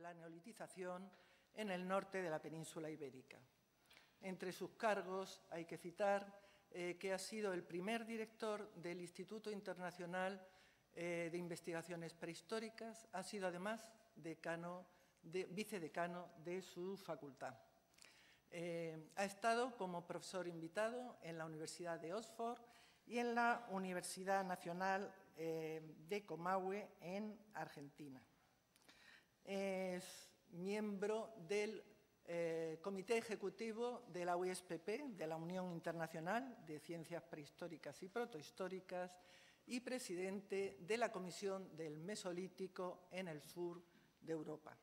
la neolitización en el norte de la península ibérica. Entre sus cargos hay que citar que ha sido el primer director del Instituto Internacional de Investigaciones Prehistóricas, ha sido además vicedecano de su facultad. Ha estado como profesor invitado en la Universidad de Oxford y en la Universidad Nacional de Comahue, en Argentina. Es miembro del Comité Ejecutivo de la UISPP, de la Unión Internacional de Ciencias Prehistóricas y Protohistóricas, y presidente de la Comisión del Mesolítico en el sur de Europa.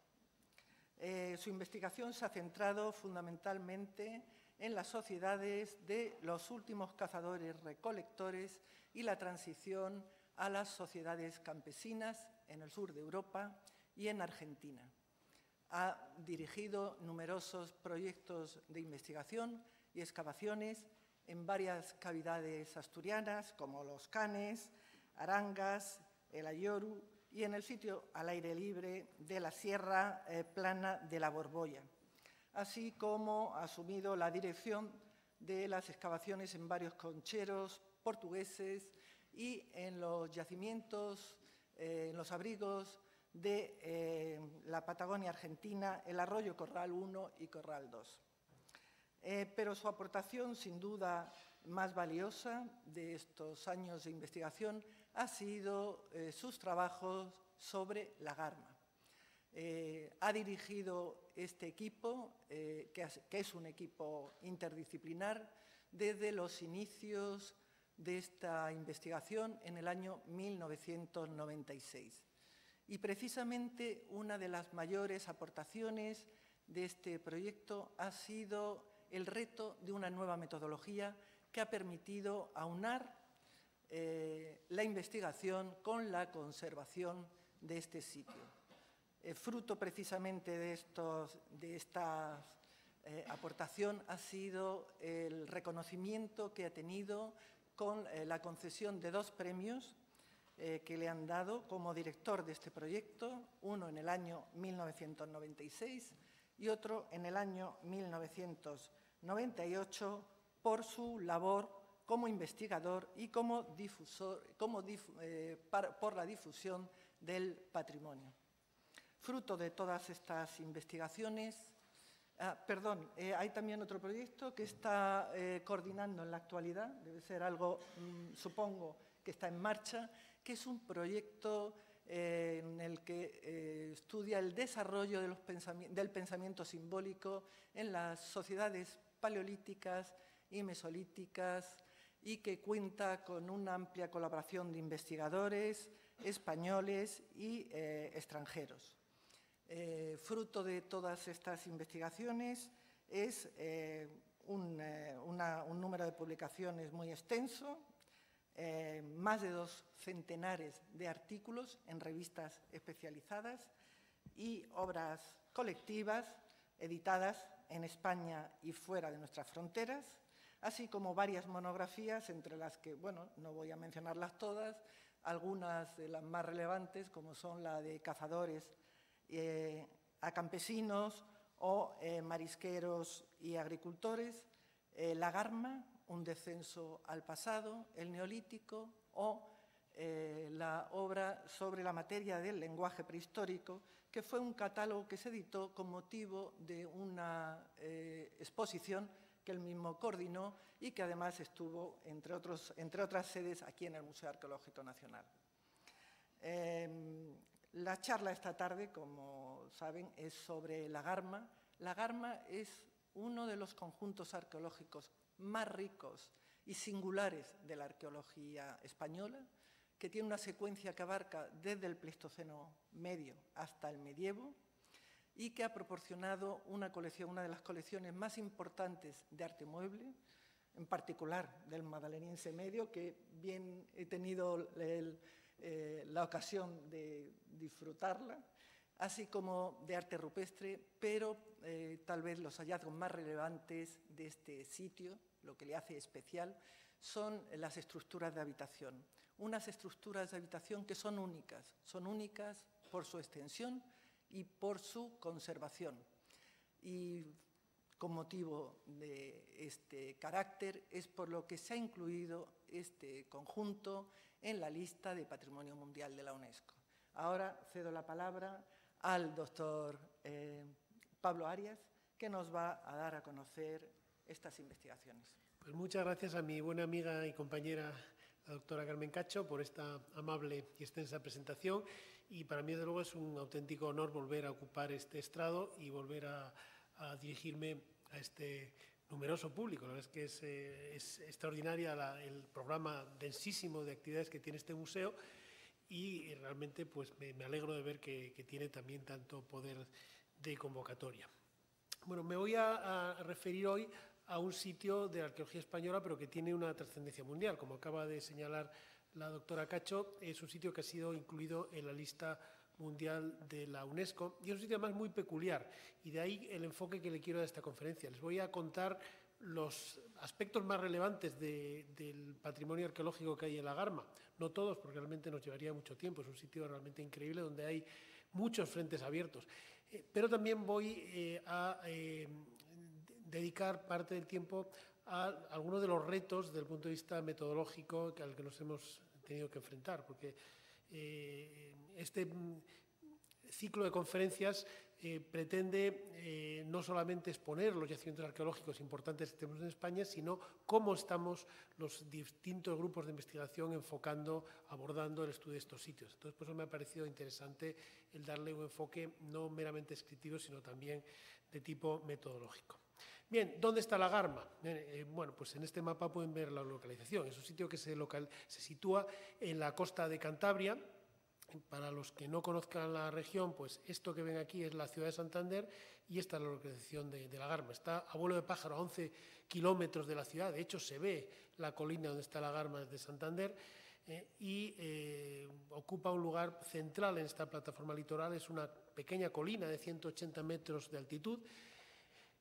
Su investigación se ha centrado fundamentalmente en las sociedades de los últimos cazadores-recolectores y la transición a las sociedades campesinas en el sur de Europa y en Argentina. Ha dirigido numerosos proyectos de investigación y excavaciones en varias cavidades asturianas, como Los Canes, Arangas, el Ayoru y en el sitio al aire libre de la Sierra Plana de la Borbolla, así como ha asumido la dirección de las excavaciones en varios concheros portugueses y en los yacimientos, en los abrigos de la Patagonia Argentina, el Arroyo Corral 1 y Corral 2. Pero su aportación, sin duda más valiosa de estos años de investigación, ha sido sus trabajos sobre la garma. Ha dirigido este equipo, que es un equipo interdisciplinar, desde los inicios de esta investigación en el año 1996. Y precisamente una de las mayores aportaciones de este proyecto ha sido el reto de una nueva metodología que ha permitido aunar la investigación con la conservación de este sitio. Fruto precisamente de esta aportación ha sido el reconocimiento que ha tenido con la concesión de 2 premios que le han dado como director de este proyecto, uno en el año 1996 y otro en el año 1998, por su labor como investigador y como difusor, por la difusión del patrimonio. Fruto de todas estas investigaciones, hay también otro proyecto que está coordinando en la actualidad, debe ser algo, supongo, que está en marcha, que es un proyecto en el que estudia el desarrollo del pensamiento simbólico en las sociedades paleolíticas y mesolíticas y que cuenta con una amplia colaboración de investigadores españoles y extranjeros. Fruto de todas estas investigaciones es un número de publicaciones muy extenso, más de 2 centenares de artículos en revistas especializadas y obras colectivas editadas en España y fuera de nuestras fronteras, así como varias monografías, entre las que, bueno, no voy a mencionarlas todas, algunas de las más relevantes, como son la de cazadores a campesinos o marisqueros y agricultores, la garma, un descenso al pasado, el neolítico o la obra sobre la materia del lenguaje prehistórico, que fue un catálogo que se editó con motivo de una exposición que él mismo coordinó y que además estuvo, entre otras sedes, aquí en el Museo Arqueológico Nacional. La charla esta tarde, como saben, es sobre la garma. La garma es uno de los conjuntos arqueológicos más ricos y singulares de la arqueología española, que tiene una secuencia que abarca desde el Pleistoceno medio hasta el medievo y que ha proporcionado una de las colecciones más importantes de arte mueble, en particular del Magdaleniense medio, que bien he tenido la ocasión de disfrutarla, así como de arte rupestre, pero tal vez los hallazgos más relevantes de este sitio, lo que le hace especial, son las estructuras de habitación. Unas estructuras de habitación que son únicas por su extensión y por su conservación. Y con motivo de este carácter es por lo que se ha incluido este conjunto en la lista de Patrimonio Mundial de la UNESCO. Ahora cedo la palabra al doctor Pablo Arias, que nos va a dar a conocer estas investigaciones. Pues muchas gracias a mi buena amiga y compañera, la doctora Carmen Cacho, por esta amable y extensa presentación. Y para mí, desde luego, es un auténtico honor volver a ocupar este estrado y volver a dirigirme a este numeroso público. La verdad es que es extraordinaria el programa densísimo de actividades que tiene este museo y realmente pues, me alegro de ver que tiene también tanto poder de convocatoria. Bueno, me voy a referir hoy a un sitio de arqueología española, pero que tiene una trascendencia mundial. Como acaba de señalar la doctora Cacho, es un sitio que ha sido incluido en la lista mundial de la UNESCO y es un sitio además muy peculiar, y de ahí el enfoque que le quiero dar a esta conferencia. Les voy a contar los aspectos más relevantes del patrimonio arqueológico que hay en la Garma. No todos, porque realmente nos llevaría mucho tiempo. Es un sitio realmente increíble donde hay muchos frentes abiertos. Pero también voy a dedicar parte del tiempo a algunos de los retos desde el punto de vista metodológico al que nos hemos tenido que enfrentar, porque este ciclo de conferencias pretende no solamente exponer los yacimientos arqueológicos importantes que tenemos en España, sino cómo estamos los distintos grupos de investigación enfocando, abordando el estudio de estos sitios. Entonces, por eso me ha parecido interesante el darle un enfoque no meramente descriptivo, sino también de tipo metodológico. Bien, ¿dónde está la Garma? Bueno, pues en este mapa pueden ver la localización. Es un sitio que se sitúa en la costa de Cantabria. Para los que no conozcan la región, pues esto que ven aquí es la ciudad de Santander y esta es la localización de la Garma. Está a vuelo de pájaro a 11 kilómetros de la ciudad. De hecho, se ve la colina donde está la Garma desde Santander y ocupa un lugar central en esta plataforma litoral. Es una pequeña colina de 180 metros de altitud.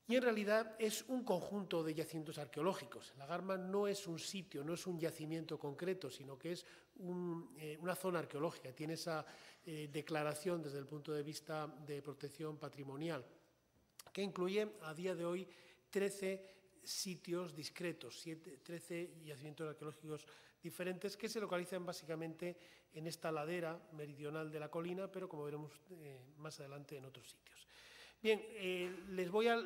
Y en realidad es un conjunto de yacimientos arqueológicos. La Garma no es un sitio, no es un yacimiento concreto, sino que es una zona arqueológica. Tiene esa declaración desde el punto de vista de protección patrimonial, que incluye a día de hoy 13 sitios discretos, 13 yacimientos arqueológicos diferentes que se localizan básicamente en esta ladera meridional de la colina, pero como veremos más adelante en otros sitios. Bien, les voy a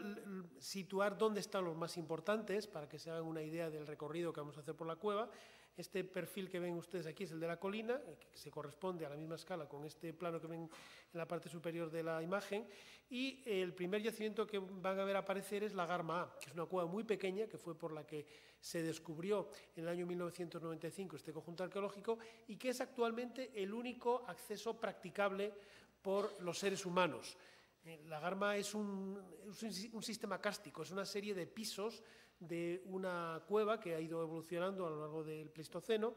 situar dónde están los más importantes para que se hagan una idea del recorrido que vamos a hacer por la cueva. Este perfil que ven ustedes aquí es el de la colina, que se corresponde a la misma escala con este plano que ven en la parte superior de la imagen. Y el primer yacimiento que van a ver aparecer es la Garma A, que es una cueva muy pequeña, que fue por la que se descubrió en el año 1995 este conjunto arqueológico y que es actualmente el único acceso practicable por los seres humanos. La Garma es un sistema kárstico, es una serie de pisos de una cueva que ha ido evolucionando a lo largo del Pleistoceno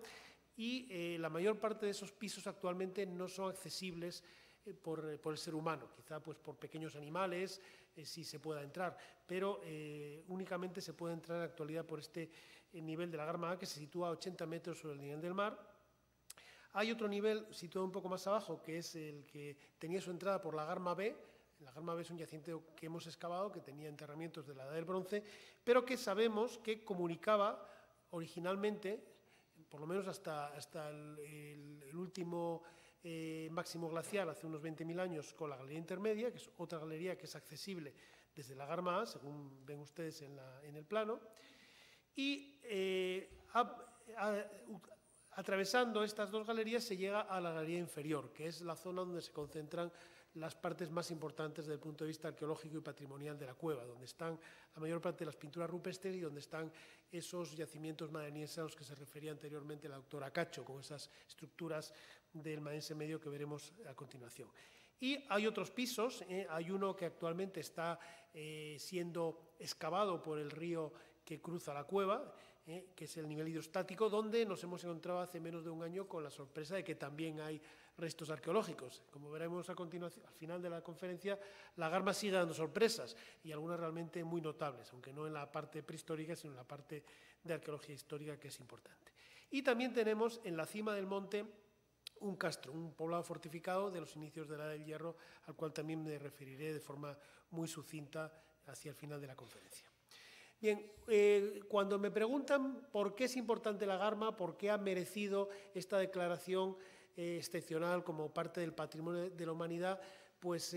y la mayor parte de esos pisos actualmente no son accesibles por el ser humano, quizá pues por pequeños animales sí se pueda entrar, pero únicamente se puede entrar en la actualidad por este nivel de la Garma A, que se sitúa a 80 metros sobre el nivel del mar. Hay otro nivel situado un poco más abajo, que es el que tenía su entrada por la Garma B. La Garma B es un yacimiento que hemos excavado, que tenía enterramientos de la Edad del Bronce, pero que sabemos que comunicaba originalmente, por lo menos hasta el último máximo glacial, hace unos 20.000 años, con la galería intermedia, que es otra galería que es accesible desde la Garma A, según ven ustedes en el plano, y atravesando estas dos galerías se llega a la galería inferior, que es la zona donde se concentran las partes más importantes desde el punto de vista arqueológico y patrimonial de la cueva, donde están la mayor parte de las pinturas rupestres y donde están esos yacimientos madenenses a los que se refería anteriormente la doctora Cacho, con esas estructuras del Madense Medio que veremos a continuación. Y hay otros pisos, hay uno que actualmente está siendo excavado por el río que cruza la cueva, que es el nivel hidrostático, donde nos hemos encontrado hace menos de un año con la sorpresa de que también hay restos arqueológicos. Como veremos a continuación, al final de la conferencia, la Garma sigue dando sorpresas y algunas realmente muy notables, aunque no en la parte prehistórica, sino en la parte de arqueología histórica, que es importante. Y también tenemos en la cima del monte un castro, un poblado fortificado de los inicios de la Edad del Hierro, al cual también me referiré de forma muy sucinta hacia el final de la conferencia. Bien, cuando me preguntan por qué es importante la Garma, por qué ha merecido esta declaración excepcional como parte del patrimonio de la humanidad, pues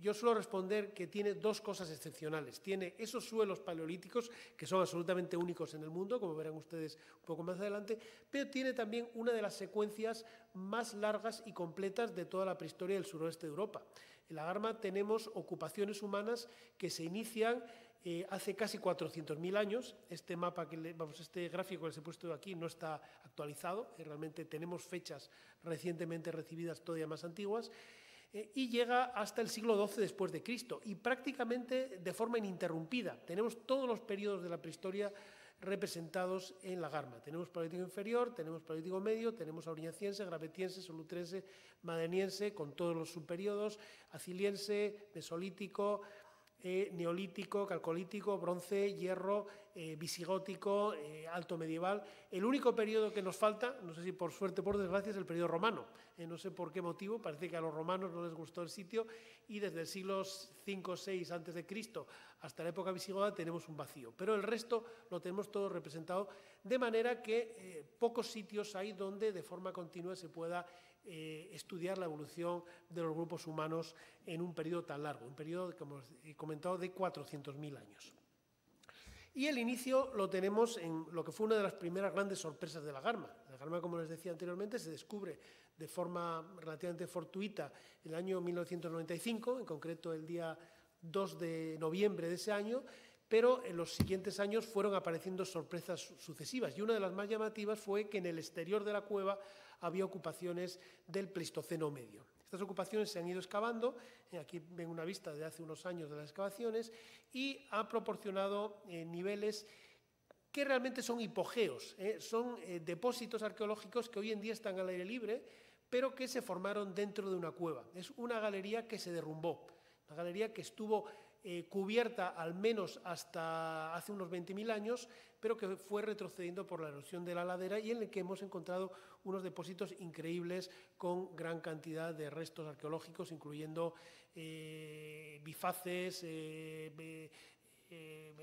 yo suelo responder que tiene dos cosas excepcionales. Tiene esos suelos paleolíticos que son absolutamente únicos en el mundo, como verán ustedes un poco más adelante, pero tiene también una de las secuencias más largas y completas de toda la prehistoria del suroeste de Europa. En la Garma tenemos ocupaciones humanas que se inician hace casi 400.000 años. Este mapa, este gráfico que les he puesto aquí no está actualizado, realmente tenemos fechas recientemente recibidas todavía más antiguas, y llega hasta el siglo XII después de Cristo, y prácticamente de forma ininterrumpida. Tenemos todos los periodos de la prehistoria representados en la Garma. Tenemos Paleolítico inferior, tenemos Paleolítico medio, tenemos aurignaciense, gravetiense, solutrense, madeniense, con todos los subperiodos, aciliense, mesolítico, neolítico, calcolítico, bronce, hierro, visigótico, alto medieval. El único periodo que nos falta, no sé si por suerte o por desgracia, es el periodo romano. No sé por qué motivo, parece que a los romanos no les gustó el sitio y desde el siglo V o VI a.C. hasta la época visigoda tenemos un vacío. Pero el resto lo tenemos todo representado, de manera que pocos sitios hay donde de forma continua se pueda estudiar la evolución de los grupos humanos en un periodo tan largo, un periodo, como he comentado, de 400.000 años. Y el inicio lo tenemos en lo que fue una de las primeras grandes sorpresas de la Garma. La Garma, como les decía anteriormente, se descubre de forma relativamente fortuita en el año 1995, en concreto el día 2 de noviembre de ese año, pero en los siguientes años fueron apareciendo sorpresas sucesivas, y una de las más llamativas fue que en el exterior de la cueva había ocupaciones del Pleistoceno medio. Estas ocupaciones se han ido excavando, aquí ven una vista de hace unos años de las excavaciones, y ha proporcionado niveles que realmente son hipogeos, son depósitos arqueológicos que hoy en día están al aire libre, pero que se formaron dentro de una cueva. Es una galería que se derrumbó, una galería que estuvo cubierta al menos hasta hace unos 20.000 años, pero que fue retrocediendo por la erosión de la ladera, y en el que hemos encontrado unos depósitos increíbles con gran cantidad de restos arqueológicos, incluyendo bifaces,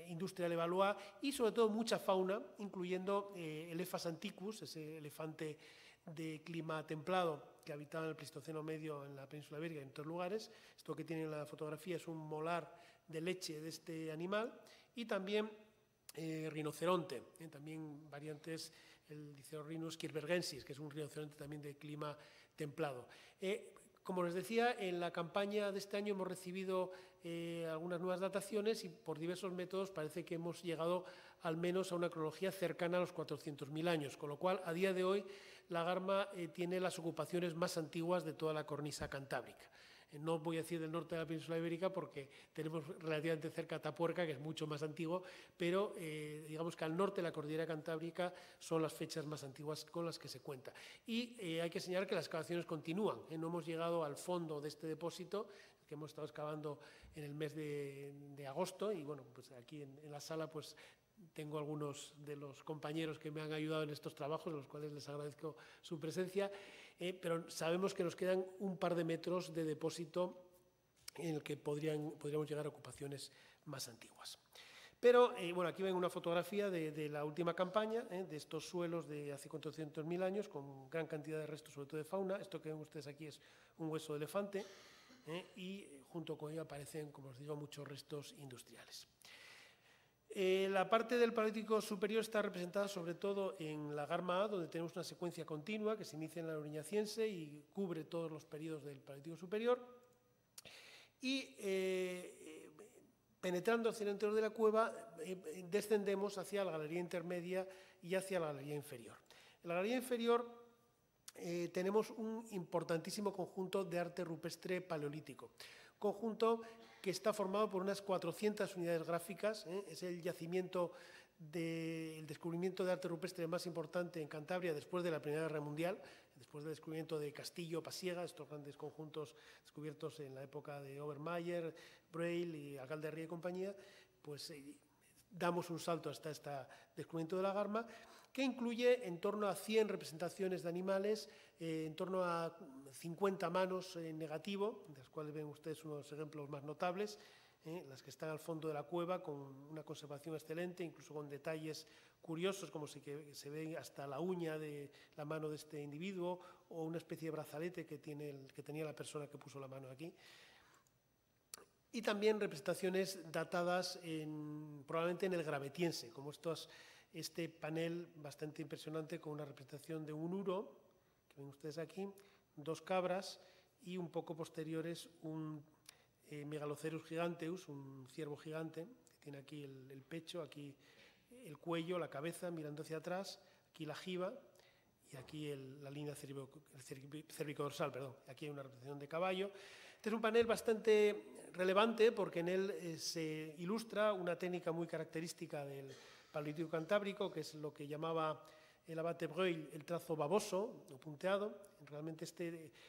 industria de Levallois y sobre todo mucha fauna, incluyendo Elephas antiquus, ese elefante de clima templado que habitaba en el Pleistoceno medio en la península ibérica y en otros lugares. Esto que tiene en la fotografía es un molar de leche de este animal, y también rinoceronte, también variantes, el Dicerorhinus kirchbergensis, que es un rinoceronte también de clima templado. Como les decía, en la campaña de este año hemos recibido algunas nuevas dataciones, y por diversos métodos parece que hemos llegado al menos a una cronología cercana a los 400.000 años, con lo cual a día de hoy la Garma tiene las ocupaciones más antiguas de toda la cornisa cantábrica. No voy a decir del norte de la península ibérica porque tenemos relativamente cerca Atapuerca, que es mucho más antiguo, pero digamos que al norte de la cordillera cantábrica son las fechas más antiguas con las que se cuenta. Y hay que señalar que las excavaciones continúan, no hemos llegado al fondo de este depósito, que hemos estado excavando en el mes de agosto, y bueno, pues aquí en la sala pues tengo algunos de los compañeros que me han ayudado en estos trabajos, a los cuales les agradezco su presencia, pero sabemos que nos quedan un par de metros de depósito en el que podríamos llegar a ocupaciones más antiguas. Pero, bueno, aquí ven una fotografía de la última campaña, de estos suelos de hace 400.000 años, con gran cantidad de restos, sobre todo de fauna. Esto que ven ustedes aquí es un hueso de elefante, y junto con ello aparecen, como os digo, muchos restos industriales. La parte del Paleolítico superior está representada sobre todo en la Garma A, donde tenemos una secuencia continua que se inicia en la Aurignaciense y cubre todos los periodos del Paleolítico superior. Y penetrando hacia el interior de la cueva, descendemos hacia la galería intermedia y hacia la galería inferior. En la galería inferior tenemos un importantísimo conjunto de arte rupestre paleolítico, conjunto que está formado por unas 400 unidades gráficas. Es el yacimiento del descubrimiento de arte rupestre más importante en Cantabria después de la Primera Guerra Mundial, después del descubrimiento de Castillo, Pasiega, estos grandes conjuntos descubiertos en la época de Obermayer, Braille y Alcalde y compañía. Pues damos un salto hasta este descubrimiento de la Garma, que incluye en torno a 100 representaciones de animales, en torno a 50 manos en negativo, de las cuales ven ustedes unos ejemplos más notables, las que están al fondo de la cueva, con una conservación excelente, incluso con detalles curiosos, como se ve hasta la uña de la mano de este individuo, o una especie de brazalete que tenía la persona que puso la mano aquí. Y también representaciones datadas probablemente en el Gravetiense, como este panel bastante impresionante con una representación de un uro, que ven ustedes aquí, 2 cabras y un poco posteriores un Megaloceros giganteus, un ciervo gigante, que tiene aquí el pecho, aquí el cuello, la cabeza mirando hacia atrás, aquí la jiba y aquí la línea cervicodorsal, perdón. Aquí hay una representación de caballo. Este es un panel bastante relevante porque en él se ilustra una técnica muy característica del Paleolítico Cantábrico, que es lo que llamaba el abate Breuil el trazo baboso o punteado. Realmente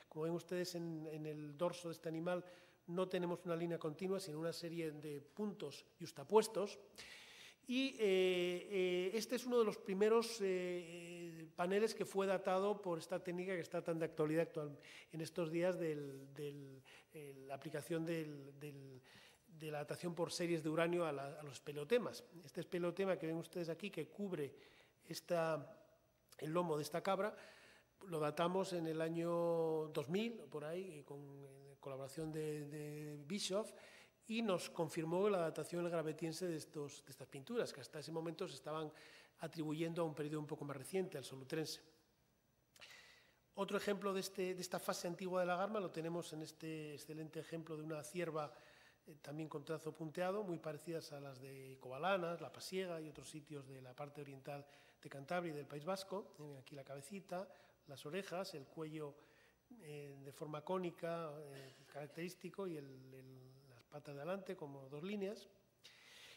como ven ustedes en el dorso de este animal, no tenemos una línea continua, sino una serie de puntos yustapuestos. Y este es uno de los primeros paneles que fue datado por esta técnica que está tan de actualidad en estos días de la aplicación de la datación por series de uranio a los espeleotemas. Este espeleotema que ven ustedes aquí, que cubre el lomo de esta cabra, lo datamos en el año 2000, por ahí, con colaboración de Bischoff, y nos confirmó la datación del Gravetiense de estas pinturas, que hasta ese momento se estaban atribuyendo a un periodo un poco más reciente, al Solutrense. Otro ejemplo de esta fase antigua de la Garma lo tenemos en este excelente ejemplo de una cierva también con trazo punteado, muy parecidas a las de Covalanas, La Pasiega y otros sitios de la parte oriental de Cantabria y del País Vasco. Aquí la cabecita, las orejas, el cuello de forma cónica, característico, y las patas de adelante como 2 líneas.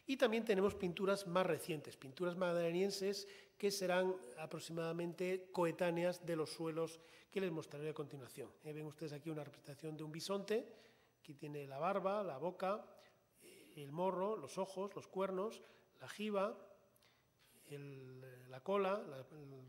Y también tenemos pinturas más recientes, pinturas madrileñenses que serán aproximadamente coetáneas de los suelos que les mostraré a continuación. Ven ustedes aquí una representación de un bisonte. Aquí tiene la barba, la boca, el morro, los ojos, los cuernos, la jiba, la cola,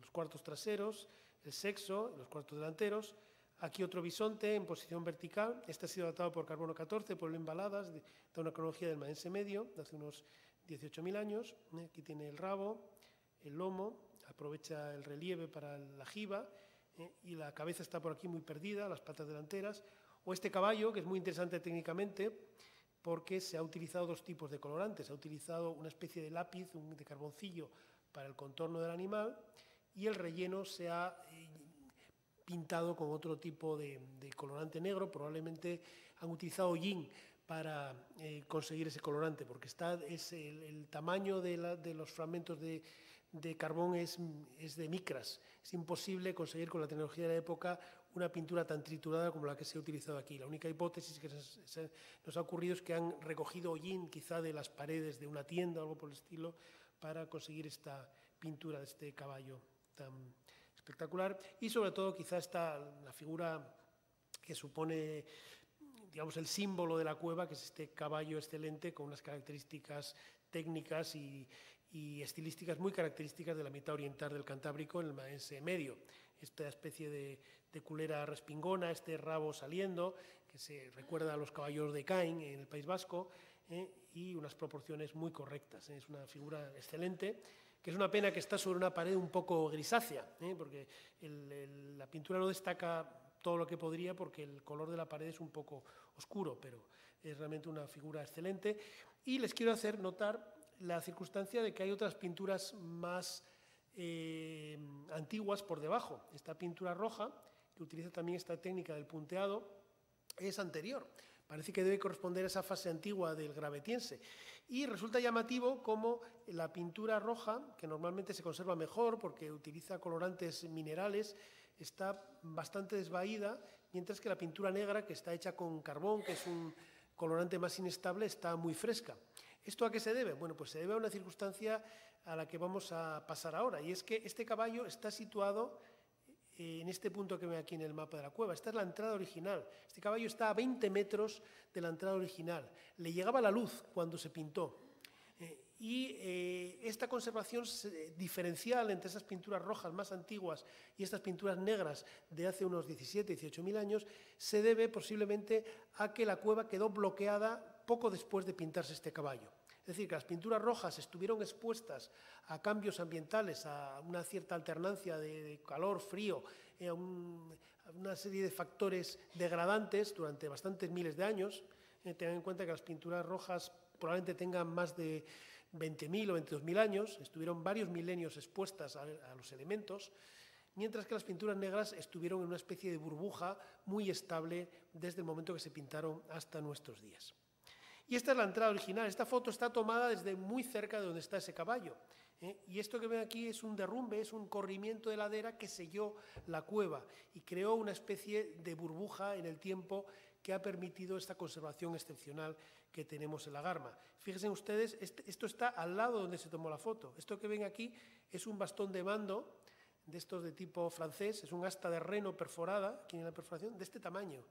los cuartos traseros, el sexo, los cuartos delanteros. Aquí otro bisonte en posición vertical. Este ha sido datado por carbono 14, por embaladas, de una cronología del Maense Medio, de hace unos 18.000 años. Aquí tiene el rabo, el lomo, aprovecha el relieve para la jiba, y la cabeza está por aquí muy perdida, las patas delanteras. O este caballo, que es muy interesante técnicamente, porque se ha utilizado 2 tipos de colorantes. Se ha utilizado una especie de lápiz, de carboncillo, para el contorno del animal, y el relleno se ha pintado con otro tipo de colorante negro. Probablemente han utilizado hollín para conseguir ese colorante, porque el tamaño de los fragmentos de carbón es de micras. Es imposible conseguir con la tecnología de la época una pintura tan triturada como la que se ha utilizado aquí. La única hipótesis que nos ha ocurrido es que han recogido hollín quizá de las paredes de una tienda o algo por el estilo para conseguir esta pintura de este caballo tan espectacular. Y sobre todo quizá está la figura que supone, digamos, el símbolo de la cueva, que es este caballo excelente con unas características técnicas y estilísticas muy características de la mitad oriental del Cantábrico, en el Maense Medio. Esta especie de culera respingona, este rabo saliendo, que se recuerda a los caballos de Caen en el País Vasco, y unas proporciones muy correctas. Es una figura excelente, que es una pena que está sobre una pared un poco grisácea, porque la pintura no destaca todo lo que podría, porque el color de la pared es un poco oscuro, pero es realmente una figura excelente. Y les quiero hacer notar la circunstancia de que hay otras pinturas más antiguas por debajo. Esta pintura roja, que utiliza también esta técnica del punteado, es anterior. Parece que debe corresponder a esa fase antigua del Gravetiense. Y resulta llamativo cómo la pintura roja, que normalmente se conserva mejor porque utiliza colorantes minerales, está bastante desvaída, mientras que la pintura negra, que está hecha con carbón, que es un colorante más inestable, está muy fresca. ¿Esto a qué se debe? Bueno, pues se debe a una circunstancia a la que vamos a pasar ahora, y es que este caballo está situado en este punto que ven aquí en el mapa de la cueva. Esta es la entrada original. Este caballo está a 20 metros de la entrada original. Le llegaba la luz cuando se pintó. Y esta conservación diferencial entre esas pinturas rojas más antiguas y estas pinturas negras de hace unos 17, 18.000 años se debe posiblemente a que la cueva quedó bloqueada poco después de pintarse este caballo. Es decir, que las pinturas rojas estuvieron expuestas a cambios ambientales, a una cierta alternancia de calor, frío, a una serie de factores degradantes durante bastantes miles de años. Tengan en cuenta que las pinturas rojas probablemente tengan más de 20.000 o 22.000 años, estuvieron varios milenios expuestas a los elementos, mientras que las pinturas negras estuvieron en una especie de burbuja muy estable desde el momento que se pintaron hasta nuestros días. Y esta es la entrada original. Esta foto está tomada desde muy cerca de donde está ese caballo. Y esto que ven aquí es un derrumbe, es un corrimiento de ladera que selló la cueva y creó una especie de burbuja en el tiempo que ha permitido esta conservación excepcional que tenemos en la Garma. Fíjense ustedes, esto está al lado donde se tomó la foto. Esto que ven aquí es un bastón de mando, de estos de tipo francés, es un asta de reno perforada, aquí en la perforación, de este tamaño.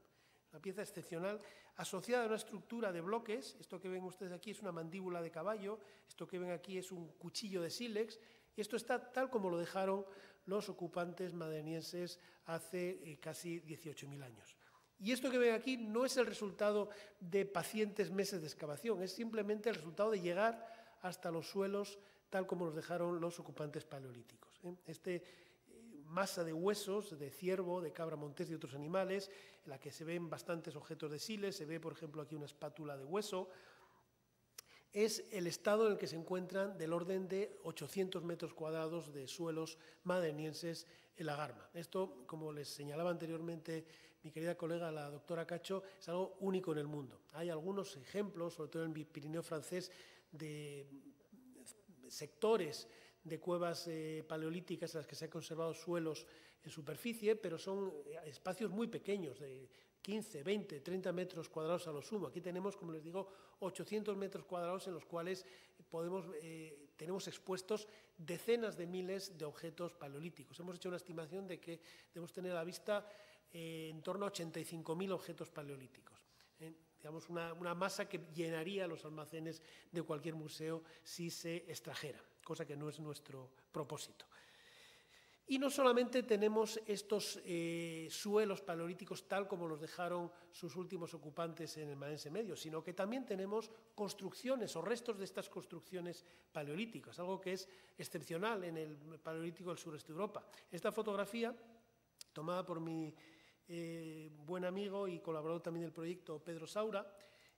Una pieza excepcional, asociada a una estructura de bloques. Esto que ven ustedes aquí es una mandíbula de caballo, esto que ven aquí es un cuchillo de sílex, y esto está tal como lo dejaron los ocupantes madenienses hace casi 18.000 años. Y esto que ven aquí no es el resultado de pacientes meses de excavación, es simplemente el resultado de llegar hasta los suelos tal como los dejaron los ocupantes paleolíticos. Masa de huesos de ciervo, de cabra montés y de otros animales, en la que se ven bastantes objetos de siles, se ve, por ejemplo, aquí una espátula de hueso. Es el estado en el que se encuentran del orden de 800 metros cuadrados de suelos madenienses en la Garma. Esto, como les señalaba anteriormente mi querida colega, la doctora Cacho, es algo único en el mundo. Hay algunos ejemplos, sobre todo en el Pirineo francés, de sectores de cuevas paleolíticas en las que se han conservado suelos en superficie, pero son espacios muy pequeños, de 15, 20, 30 metros cuadrados a lo sumo. Aquí tenemos, como les digo, 800 metros cuadrados en los cuales tenemos expuestos decenas de miles de objetos paleolíticos. Hemos hecho una estimación de que debemos tener a la vista en torno a 85.000 objetos paleolíticos. Digamos, una masa que llenaría los almacenes de cualquier museo si se extrajera, cosa que no es nuestro propósito. Y no solamente tenemos estos suelos paleolíticos tal como los dejaron sus últimos ocupantes en el Maense Medio, sino que también tenemos construcciones o restos de estas construcciones paleolíticas, algo que es excepcional en el paleolítico del sureste de Europa. Esta fotografía, tomada por mi buen amigo y colaborador también del proyecto, Pedro Saura,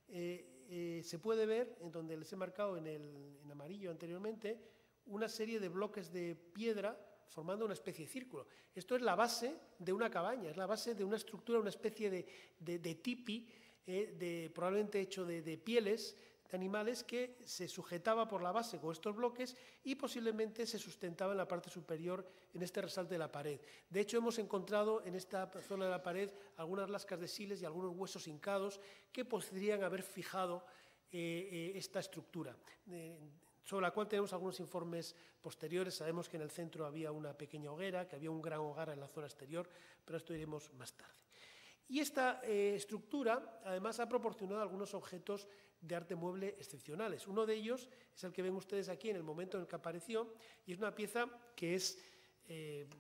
se puede ver, en donde les he marcado en amarillo anteriormente, una serie de bloques de piedra formando una especie de círculo. Esto es la base de una cabaña, es la base de una estructura, una especie de tipi, probablemente hecho de pieles de animales, que se sujetaba por la base con estos bloques y posiblemente se sustentaba en la parte superior en este resalte de la pared. De hecho, hemos encontrado en esta zona de la pared algunas lascas de siles y algunos huesos hincados que podrían haber fijado esta estructura, sobre la cual tenemos algunos informes posteriores. Sabemos que en el centro había una pequeña hoguera, que había un gran hogar en la zona exterior, pero esto iremos más tarde. Y esta estructura, además, ha proporcionado algunos objetos de arte mueble excepcionales. Uno de ellos es el que ven ustedes aquí en el momento en el que apareció, y es una pieza que es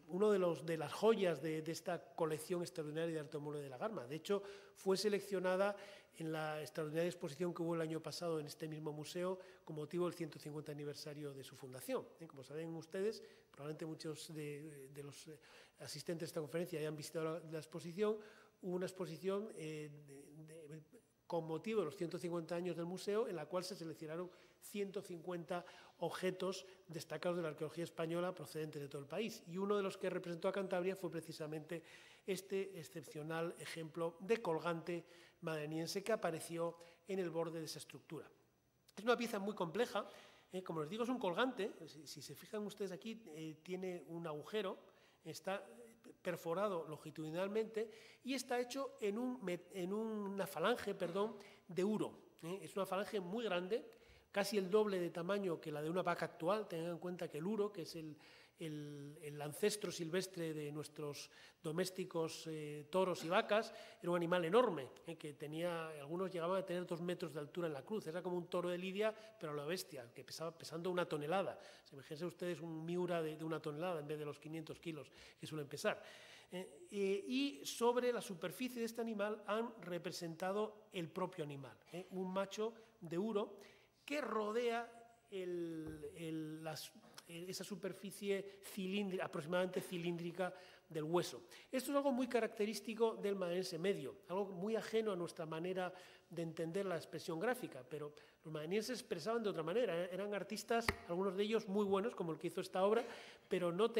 uno de las joyas de esta colección extraordinaria de arte mueble de la Garma. De hecho, fue seleccionada en la extraordinaria exposición que hubo el año pasado en este mismo museo con motivo del 150 aniversario de su fundación. Como saben ustedes, probablemente muchos de los asistentes a esta conferencia hayan visitado la exposición. Hubo una exposición con motivo de los 150 años del museo, en la cual se seleccionaron 150 objetos destacados de la arqueología española procedentes de todo el país. Y uno de los que representó a Cantabria fue precisamente este excepcional ejemplo de colgante madeniense que apareció en el borde de esa estructura. Es una pieza muy compleja, como les digo, es un colgante. Si se fijan ustedes aquí, tiene un agujero, está perforado longitudinalmente y está hecho en una falange, de uro. Es una falange muy grande, casi el doble de tamaño que la de una vaca actual. Tengan en cuenta que el uro, que es el ancestro silvestre de nuestros domésticos toros y vacas, era un animal enorme, que tenía, algunos llegaban a tener 2 metros de altura en la cruz. Era como un toro de Lidia, pero a la bestia, que pesando 1 tonelada. Imagínense ustedes un miura de 1 tonelada en vez de los 500 kilos que suelen pesar. Y sobre la superficie de este animal han representado el propio animal, un macho de uro que rodea esa superficie aproximadamente cilíndrica del hueso. Esto es algo muy característico del maense medio, algo muy ajeno a nuestra manera de entender la expresión gráfica, pero los maenses expresaban de otra manera. Eran artistas, algunos de ellos muy buenos, como el que hizo esta obra, pero no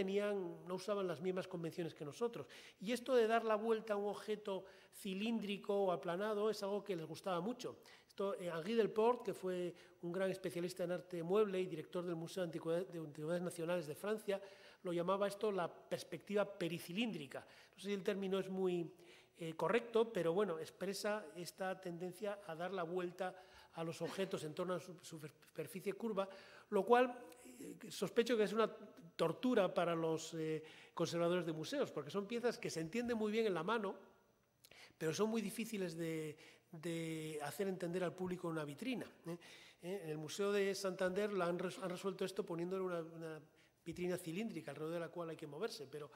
usaban las mismas convenciones que nosotros. Y esto de dar la vuelta a un objeto cilíndrico o aplanado es algo que les gustaba mucho. Henri Delport, que fue un gran especialista en arte mueble y director del Museo de Antigüedades Nacionales de Francia, lo llamaba esto la perspectiva pericilíndrica. No sé si el término es muy correcto, pero bueno, expresa esta tendencia a dar la vuelta a los objetos en torno a su superficie curva, lo cual sospecho que es una tortura para los conservadores de museos, porque son piezas que se entienden muy bien en la mano, pero son muy difíciles de hacer entender al público en una vitrina. En el Museo de Santander han resuelto esto poniéndole una vitrina cilíndrica alrededor de la cual hay que moverse, pero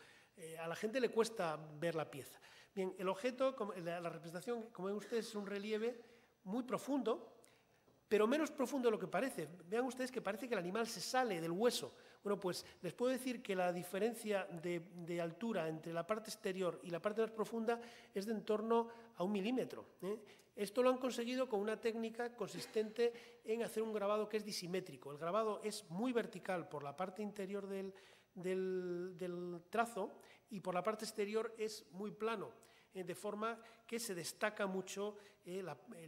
a la gente le cuesta ver la pieza. Bien, el objeto, la representación, como ven ustedes, es un relieve muy profundo, pero menos profundo de lo que parece. Vean ustedes que parece que el animal se sale del hueso. Bueno, pues les puedo decir que la diferencia de altura entre la parte exterior y la parte más profunda es de en torno a 1 milímetro. Esto lo han conseguido con una técnica consistente en hacer un grabado que es disimétrico. El grabado es muy vertical por la parte interior del trazo y por la parte exterior es muy plano, de forma que se destaca mucho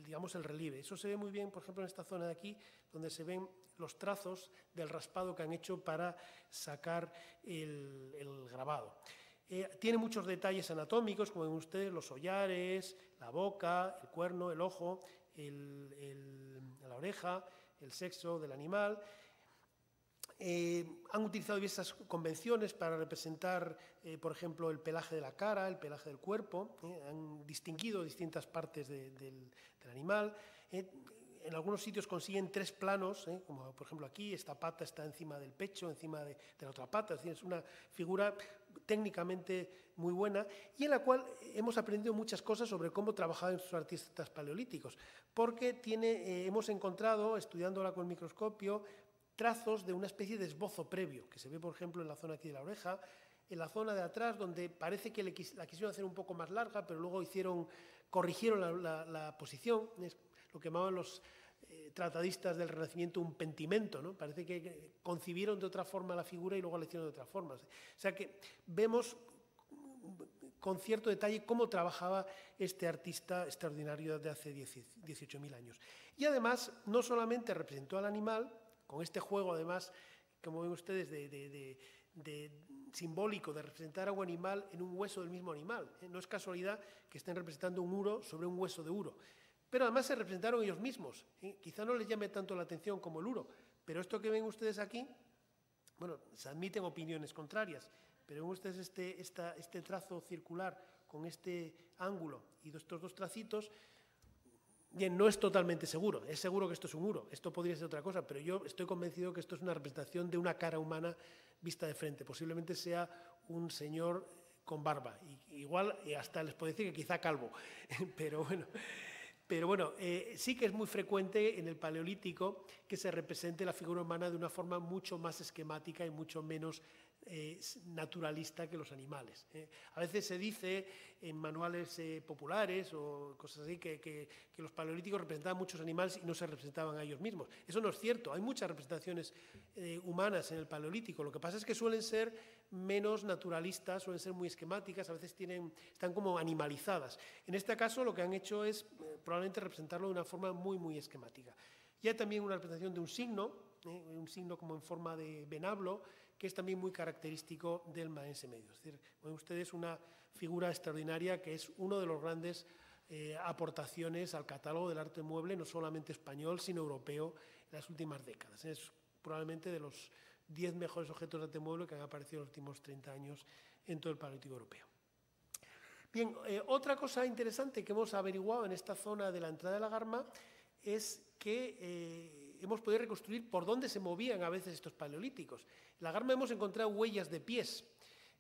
digamos, el relieve. Eso se ve muy bien, por ejemplo, en esta zona de aquí, donde se ven los trazos del raspado que han hecho para sacar el grabado. Tiene muchos detalles anatómicos, como ven ustedes, los hollares, la boca, el cuerno, el ojo, la oreja, el sexo del animal. Han utilizado diversas convenciones para representar, por ejemplo, el pelaje de la cara, el pelaje del cuerpo. Han distinguido distintas partes del animal. En algunos sitios consiguen 3 planos, como por ejemplo aquí, esta pata está encima del pecho, encima de la otra pata. Es decir, es una figura técnicamente muy buena y en la cual hemos aprendido muchas cosas sobre cómo trabajaban estos artistas paleolíticos, porque hemos encontrado, estudiándola con el microscopio, trazos de una especie de esbozo previo, que se ve, por ejemplo, en la zona aquí de la oreja, en la zona de atrás, donde parece que la quisieron hacer un poco más larga, pero luego corrigieron la posición. Es lo que llamaban los tratadistas del Renacimiento un pentimento, ¿no? Parece que concibieron de otra forma la figura y luego la hicieron de otra forma. O sea que vemos con cierto detalle cómo trabajaba este artista extraordinario de hace 18.000 años. Y además, no solamente representó al animal, con este juego, además, como ven ustedes, de simbólico, de representar a un animal en un hueso del mismo animal. No es casualidad que estén representando un uro sobre un hueso de uro. Pero además se representaron ellos mismos. Quizá no les llame tanto la atención como el uro, pero esto que ven ustedes aquí, bueno, se admiten opiniones contrarias, pero ven ustedes este trazo circular con este ángulo y estos 2 tracitos. Bien, no es totalmente seguro, es seguro que esto es un uro, esto podría ser otra cosa, pero yo estoy convencido que esto es una representación de una cara humana vista de frente, posiblemente sea un señor con barba, igual hasta les puedo decir que quizá calvo, pero bueno, sí que es muy frecuente en el Paleolítico que se represente la figura humana de una forma mucho más esquemática y mucho menos naturalista que los animales. A veces se dice en manuales populares o cosas así que los paleolíticos representaban muchos animales y no se representaban a ellos mismos. Eso no es cierto, hay muchas representaciones humanas en el Paleolítico, lo que pasa es que suelen ser menos naturalistas, suelen ser muy esquemáticas, a veces están como animalizadas. En este caso lo que han hecho es probablemente representarlo de una forma muy, muy esquemática. Y hay también una representación de un signo como en forma de venablo, que es también muy característico del maense medio. Es decir, ven ustedes una figura extraordinaria que es uno de los grandes aportaciones al catálogo del arte mueble, no solamente español, sino europeo, en las últimas décadas. Es probablemente de los 10 mejores objetos de arte mueble que han aparecido en los últimos 30 años en todo el Paleolítico europeo. Bien, otra cosa interesante que hemos averiguado en esta zona de la entrada de la Garma es que hemos podido reconstruir por dónde se movían a veces estos paleolíticos. En la Garma hemos encontrado huellas de pies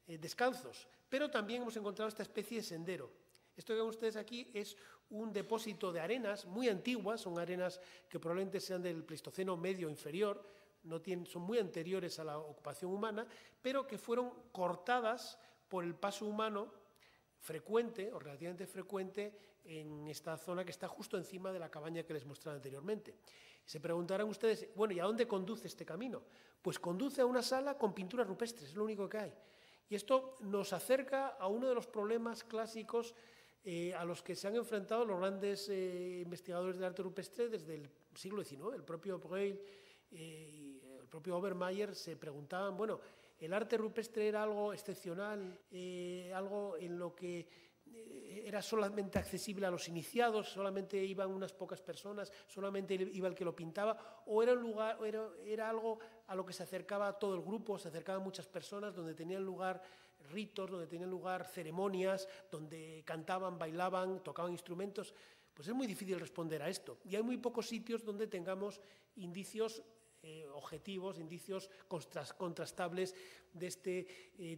descalzos, pero también hemos encontrado esta especie de sendero. Esto que ven ustedes aquí es un depósito de arenas muy antiguas, son arenas que probablemente sean del Pleistoceno medio inferior, son muy anteriores a la ocupación humana, pero que fueron cortadas por el paso humano frecuente o relativamente frecuente en esta zona que está justo encima de la cabaña que les mostraba anteriormente. Se preguntarán ustedes, bueno, ¿y a dónde conduce este camino? Pues conduce a una sala con pinturas rupestres, es lo único que hay. Y esto nos acerca a uno de los problemas clásicos a los que se han enfrentado los grandes investigadores del arte rupestre desde el siglo XIX. El propio Breuil y el propio Obermayr se preguntaban, bueno, ¿el arte rupestre era algo excepcional, algo en lo que era solamente accesible a los iniciados, solamente iban unas pocas personas, solamente iba el que lo pintaba, o era algo a lo que se acercaba todo el grupo, se acercaban muchas personas, donde tenían lugar ritos, donde tenían lugar ceremonias, donde cantaban, bailaban, tocaban instrumentos? Pues es muy difícil responder a esto. Y hay muy pocos sitios donde tengamos indicios objetivos, indicios contrastables de este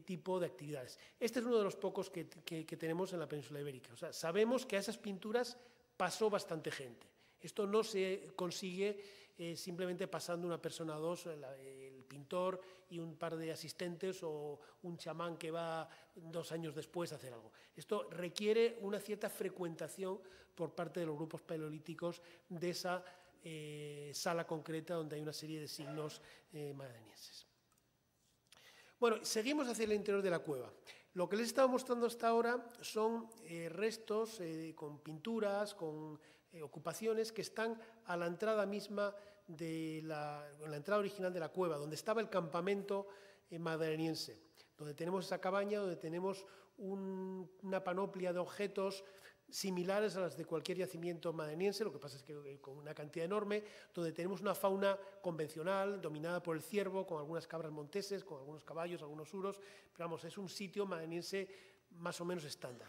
tipo de actividades. Este es uno de los pocos que tenemos en la península ibérica. O sea, sabemos que a esas pinturas pasó bastante gente. Esto no se consigue simplemente pasando una persona o dos, el pintor y un par de asistentes o un chamán que va 2 años después a hacer algo. Esto requiere una cierta frecuentación por parte de los grupos paleolíticos de esa sala concreta donde hay una serie de signos madanienses. Bueno, seguimos hacia el interior de la cueva. Lo que les he estado mostrando hasta ahora son restos con pinturas, con ocupaciones que están a la entrada misma de la entrada original de la cueva, donde estaba el campamento madaniense, donde tenemos esa cabaña, donde tenemos una panoplia de objetos similares a las de cualquier yacimiento madaniense, lo que pasa es que con una cantidad enorme, donde tenemos una fauna convencional, dominada por el ciervo, con algunas cabras monteses, con algunos caballos, algunos uros, pero vamos, es un sitio madaniense más o menos estándar.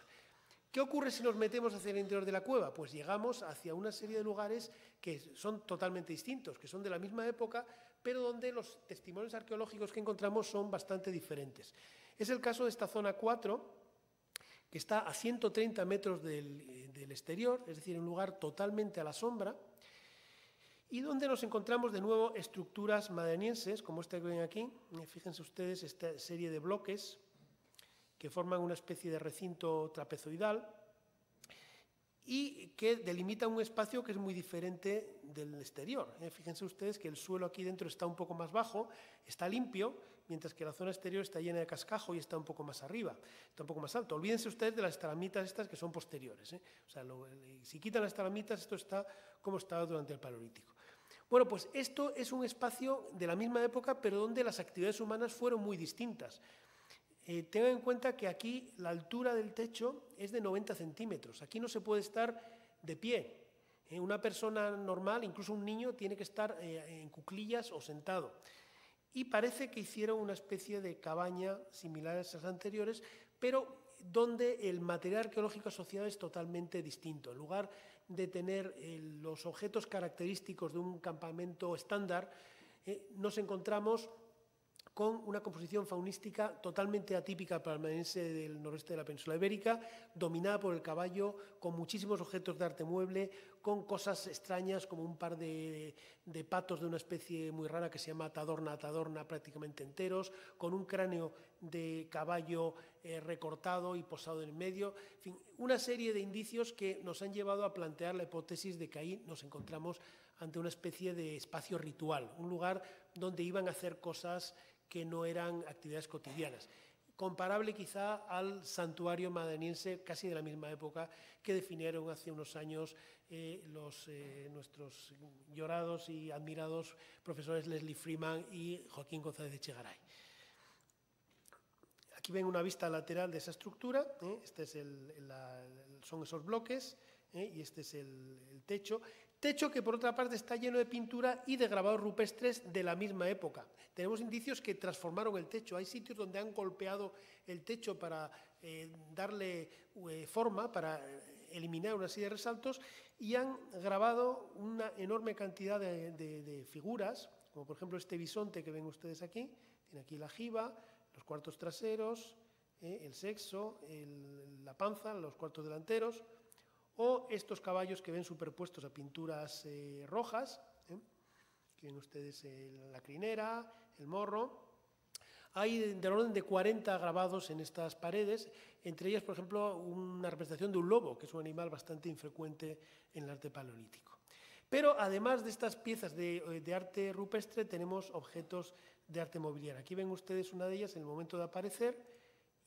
¿Qué ocurre si nos metemos hacia el interior de la cueva? Pues llegamos hacia una serie de lugares que son totalmente distintos, que son de la misma época, pero donde los testimonios arqueológicos que encontramos son bastante diferentes. Es el caso de esta zona 4, que está a 130 metros del exterior, es decir, un lugar totalmente a la sombra, y donde nos encontramos de nuevo estructuras madanienses, como esta que ven aquí. Fíjense ustedes esta serie de bloques que forman una especie de recinto trapezoidal y que delimitan un espacio que es muy diferente del exterior. Fíjense ustedes que el suelo aquí dentro está un poco más bajo, está limpio, mientras que la zona exterior está llena de cascajo y está un poco más arriba, está un poco más alto. Olvídense ustedes de las estalagmitas estas que son posteriores. O sea, si quitan las estalagmitas, esto está como estaba durante el Paleolítico. Bueno, pues esto es un espacio de la misma época, pero donde las actividades humanas fueron muy distintas. Tengan en cuenta que aquí la altura del techo es de 90 centímetros. Aquí no se puede estar de pie. Una persona normal, incluso un niño, tiene que estar en cuclillas o sentado. Y parece que hicieron una especie de cabaña similar a esas anteriores, pero donde el material arqueológico asociado es totalmente distinto. En lugar de tener los objetos característicos de un campamento estándar, nos encontramos con una composición faunística totalmente atípica para el madaniense del noroeste de la península ibérica, dominada por el caballo, con muchísimos objetos de arte mueble, con cosas extrañas como un par de patos de una especie muy rara que se llama atadorna prácticamente enteros, con un cráneo de caballo recortado y posado en el medio. En fin, una serie de indicios que nos han llevado a plantear la hipótesis de que ahí nos encontramos ante una especie de espacio ritual, un lugar donde iban a hacer cosas que no eran actividades cotidianas. Comparable quizá al santuario madaniense, casi de la misma época, que definieron hace unos años nuestros llorados y admirados profesores Leslie Freeman y Joaquín González de Echegaray. Aquí ven una vista lateral de esa estructura, son esos bloques y este es el techo. Techo que, por otra parte, está lleno de pintura y de grabados rupestres de la misma época. Tenemos indicios que transformaron el techo. Hay sitios donde han golpeado el techo para darle forma, para eliminar una serie de resaltos, y han grabado una enorme cantidad de figuras, como por ejemplo este bisonte que ven ustedes aquí. Tiene aquí la jiba, los cuartos traseros, el sexo, la panza, los cuartos delanteros, o estos caballos que ven superpuestos a pinturas rojas, que ven ustedes la crinera, el morro. Hay del orden de 40 grabados en estas paredes, entre ellas, por ejemplo, una representación de un lobo, que es un animal bastante infrecuente en el arte paleolítico. Pero además de estas piezas de arte rupestre, tenemos objetos de arte mobiliario. Aquí ven ustedes una de ellas en el momento de aparecer,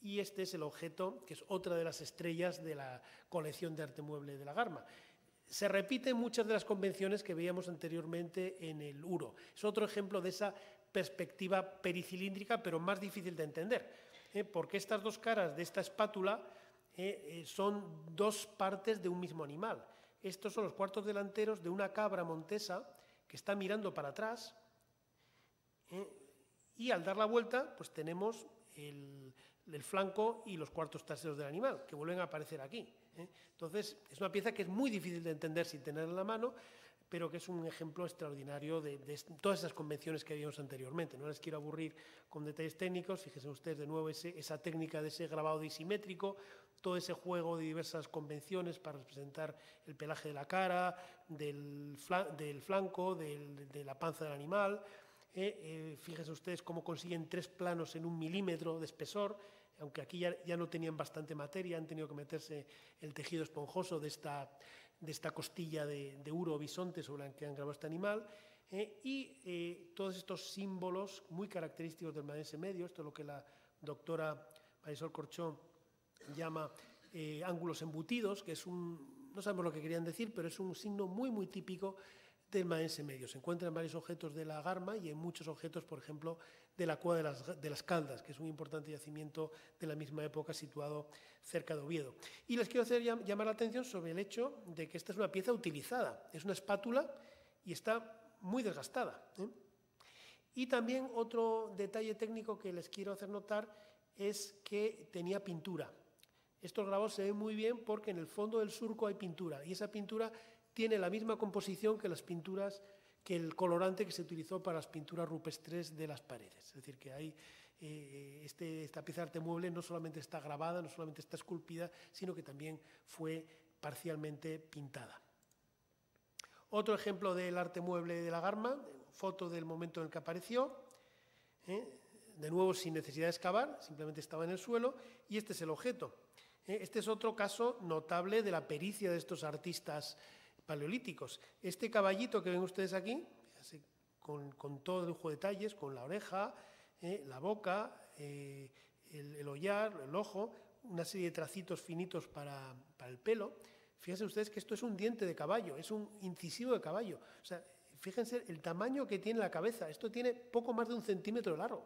y este es el objeto, que es otra de las estrellas de la colección de arte mueble de la Garma. Se repiten muchas de las convenciones que veíamos anteriormente en el Uro. Es otro ejemplo de esa perspectiva pericilíndrica, pero más difícil de entender, porque estas dos caras de esta espátula son dos partes de un mismo animal. Estos son los cuartos delanteros de una cabra montesa que está mirando para atrás, y al dar la vuelta pues tenemos el flanco y los cuartos traseros del animal, que vuelven a aparecer aquí. Entonces, es una pieza que es muy difícil de entender sin tenerla en la mano, pero que es un ejemplo extraordinario de todas esas convenciones que vimos anteriormente. No les quiero aburrir con detalles técnicos. Fíjense ustedes de nuevo esa técnica de ese grabado disimétrico, todo ese juego de diversas convenciones para representar el pelaje de la cara, del flanco, de la panza del animal. Fíjense ustedes cómo consiguen 3 planos en 1 milímetro de espesor, aunque aquí ya no tenían bastante materia, han tenido que meterse el tejido esponjoso de esta costilla de uro o bisonte sobre la que han grabado este animal, y todos estos símbolos muy característicos del Maense Medio. Esto es lo que la doctora Marisol Corchó llama ángulos embutidos, que es no sabemos lo que querían decir, pero es un signo muy, muy típico del Maense Medio. Se encuentra en varios objetos de la Garma y en muchos objetos, por ejemplo, de la Cueva de las Caldas, que es un importante yacimiento de la misma época situado cerca de Oviedo. Y les quiero llamar la atención sobre el hecho de que esta es una pieza utilizada. Es una espátula y está muy desgastada. Y también otro detalle técnico que les quiero hacer notar es que tenía pintura. Estos grabados se ven muy bien porque en el fondo del surco hay pintura, y esa pintura tiene la misma composición que las pinturas, que el colorante que se utilizó para las pinturas rupestres de las paredes. Es decir, que hay esta pieza de arte mueble no solamente está grabada, no solamente está esculpida, sino que también fue parcialmente pintada. Otro ejemplo del arte mueble de la Garma, foto del momento en el que apareció, de nuevo sin necesidad de excavar, simplemente estaba en el suelo, y este es el objeto. Este es otro caso notable de la pericia de estos artistas paleolíticos. Este caballito que ven ustedes aquí, con todo el lujo de detalles, con la oreja, la boca, el ollar, el ojo, una serie de tracitos finitos para el pelo. Fíjense ustedes que esto es un diente de caballo, es un incisivo de caballo. O sea, fíjense el tamaño que tiene la cabeza. Esto tiene poco más de 1 centímetro de largo.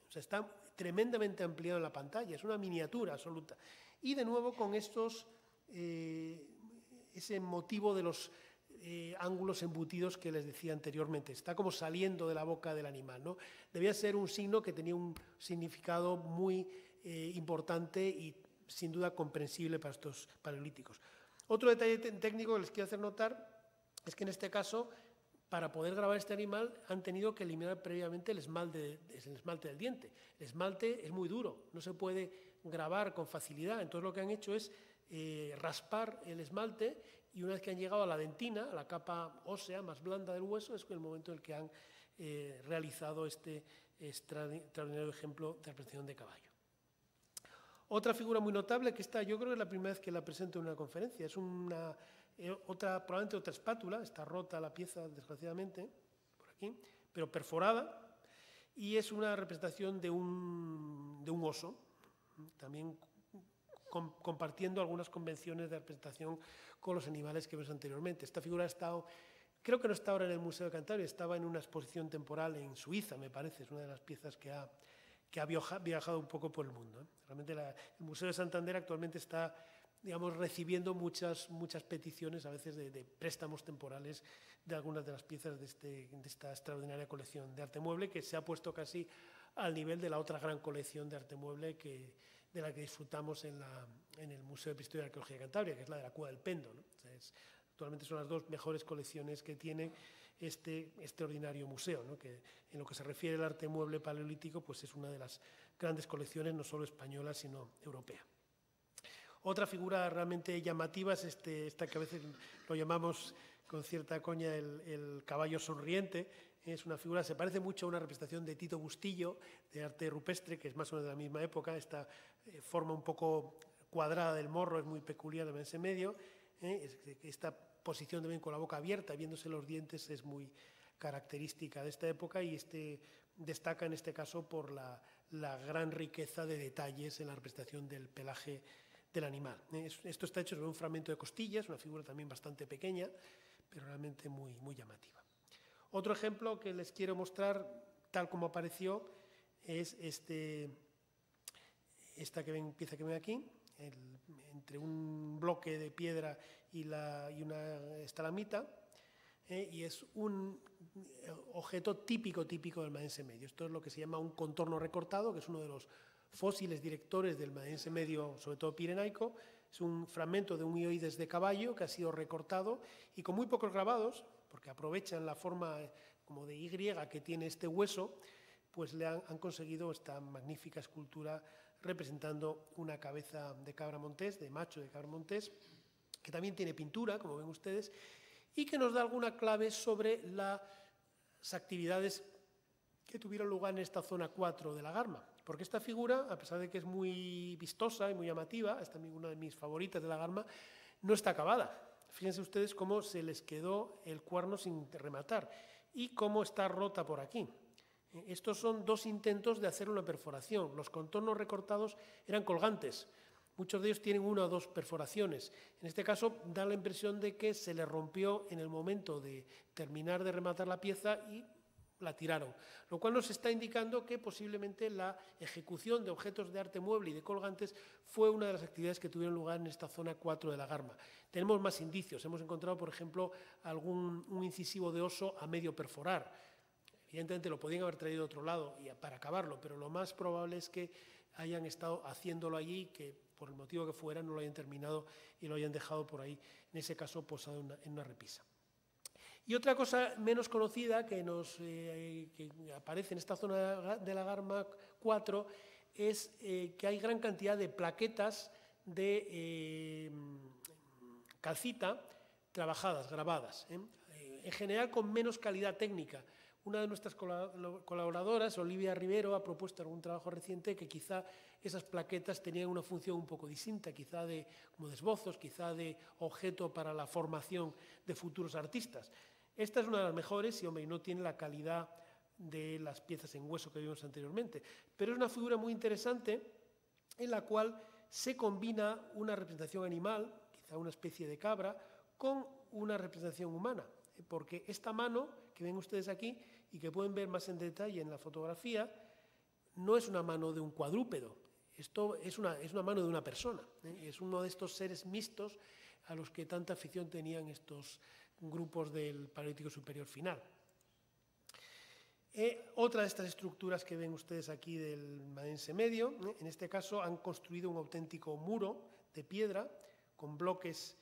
O sea, está tremendamente ampliado en la pantalla, es una miniatura absoluta. Y de nuevo con ese motivo de los ángulos embutidos que les decía anteriormente. Está como saliendo de la boca del animal, ¿no? Debía ser un signo que tenía un significado muy importante y sin duda comprensible para estos paleolíticos. Otro detalle técnico que les quiero hacer notar es que en este caso, para poder grabar este animal, han tenido que eliminar previamente el esmalte del diente. El esmalte es muy duro, no se puede grabar con facilidad. Entonces lo que han hecho es raspar el esmalte, y una vez que han llegado a la dentina, a la capa ósea más blanda del hueso, es el momento en el que han realizado este extraordinario ejemplo de representación de caballo. Otra figura muy notable, que esta yo creo que es la primera vez que la presento en una conferencia, es probablemente otra espátula, está rota la pieza desgraciadamente, por aquí, pero perforada, y es una representación de un oso, también compartiendo algunas convenciones de representación con los animales que vimos anteriormente. Esta figura ha estado, creo que no está ahora en el Museo de Cantabria, estaba en una exposición temporal en Suiza, me parece, es una de las piezas que ha viajado un poco por el mundo. Realmente el Museo de Santander actualmente está digamos, recibiendo muchas peticiones, a veces de préstamos temporales de algunas de las piezas de esta extraordinaria colección de arte mueble, que se ha puesto casi al nivel de la otra gran colección de arte mueble de la que disfrutamos en el Museo de Prehistoria y Arqueología de Cantabria, que es la de la Cueva del Pendo, ¿no? O sea, actualmente son las dos mejores colecciones que tiene este extraordinario museo, ¿no? Que en lo que se refiere al arte mueble paleolítico, pues es una de las grandes colecciones, no solo española, sino europea. Otra figura realmente llamativa es esta que a veces lo llamamos con cierta coña el caballo sonriente. Es una figura, se parece mucho a una representación de Tito Bustillo, de arte rupestre, que es más o menos de la misma época. Esta forma un poco cuadrada del morro es muy peculiar de ese medio. Esta posición también con la boca abierta, viéndose los dientes, es muy característica de esta época y destaca en este caso por la gran riqueza de detalles en la representación del pelaje del animal. Esto está hecho sobre un fragmento de costillas, una figura también bastante pequeña, pero realmente muy, muy llamativa. Otro ejemplo que les quiero mostrar, tal como apareció, es esta pieza que ven aquí, entre un bloque de piedra y una estalamita, y es un objeto típico del Maense Medio. Esto es lo que se llama un contorno recortado, que es uno de los fósiles directores del Maense Medio, sobre todo pirenaico. Es un fragmento de un hioides de caballo que ha sido recortado y con muy pocos grabados, porque aprovechan la forma como de Y que tiene este hueso, pues le han conseguido esta magnífica escultura representando una cabeza de cabra montés, de macho de cabra montés, que también tiene pintura, como ven ustedes, y que nos da alguna clave sobre las actividades que tuvieron lugar en esta zona 4 de la Garma. Porque esta figura, a pesar de que es muy vistosa y muy llamativa, es también una de mis favoritas de la Garma, no está acabada. Fíjense ustedes cómo se les quedó el cuerno sin rematar y cómo está rota por aquí. Estos son dos intentos de hacer una perforación. Los contornos recortados eran colgantes. Muchos de ellos tienen una o dos perforaciones. En este caso da la impresión de que se le rompió en el momento de terminar de rematar la pieza y la tiraron, lo cual nos está indicando que posiblemente la ejecución de objetos de arte mueble y de colgantes fue una de las actividades que tuvieron lugar en esta zona 4 de la Garma. Tenemos más indicios. Hemos encontrado, por ejemplo, un incisivo de oso a medio perforar. Evidentemente lo podían haber traído de otro lado para acabarlo, pero lo más probable es que hayan estado haciéndolo allí, que por el motivo que fuera no lo hayan terminado y lo hayan dejado por ahí, en ese caso posado en una repisa. Y otra cosa menos conocida que aparece en esta zona de la Garma 4 es que hay gran cantidad de plaquetas de calcita trabajadas, grabadas, en general con menos calidad técnica. Una de nuestras colaboradoras, Olivia Rivero, ha propuesto en algún trabajo reciente que quizá esas plaquetas tenían una función un poco distinta, quizá como de esbozos, quizá de objeto para la formación de futuros artistas. Esta es una de las mejores y, hombre, no tiene la calidad de las piezas en hueso que vimos anteriormente, pero es una figura muy interesante en la cual se combina una representación animal, quizá una especie de cabra, con una representación humana, porque esta mano que ven ustedes aquí y que pueden ver más en detalle en la fotografía, no es una mano de un cuadrúpedo, esto es una mano de una persona, es uno de estos seres mixtos a los que tanta afición tenían estos grupos del Paleolítico Superior final. Otra de estas estructuras que ven ustedes aquí del Maense Medio, en este caso han construido un auténtico muro de piedra con bloques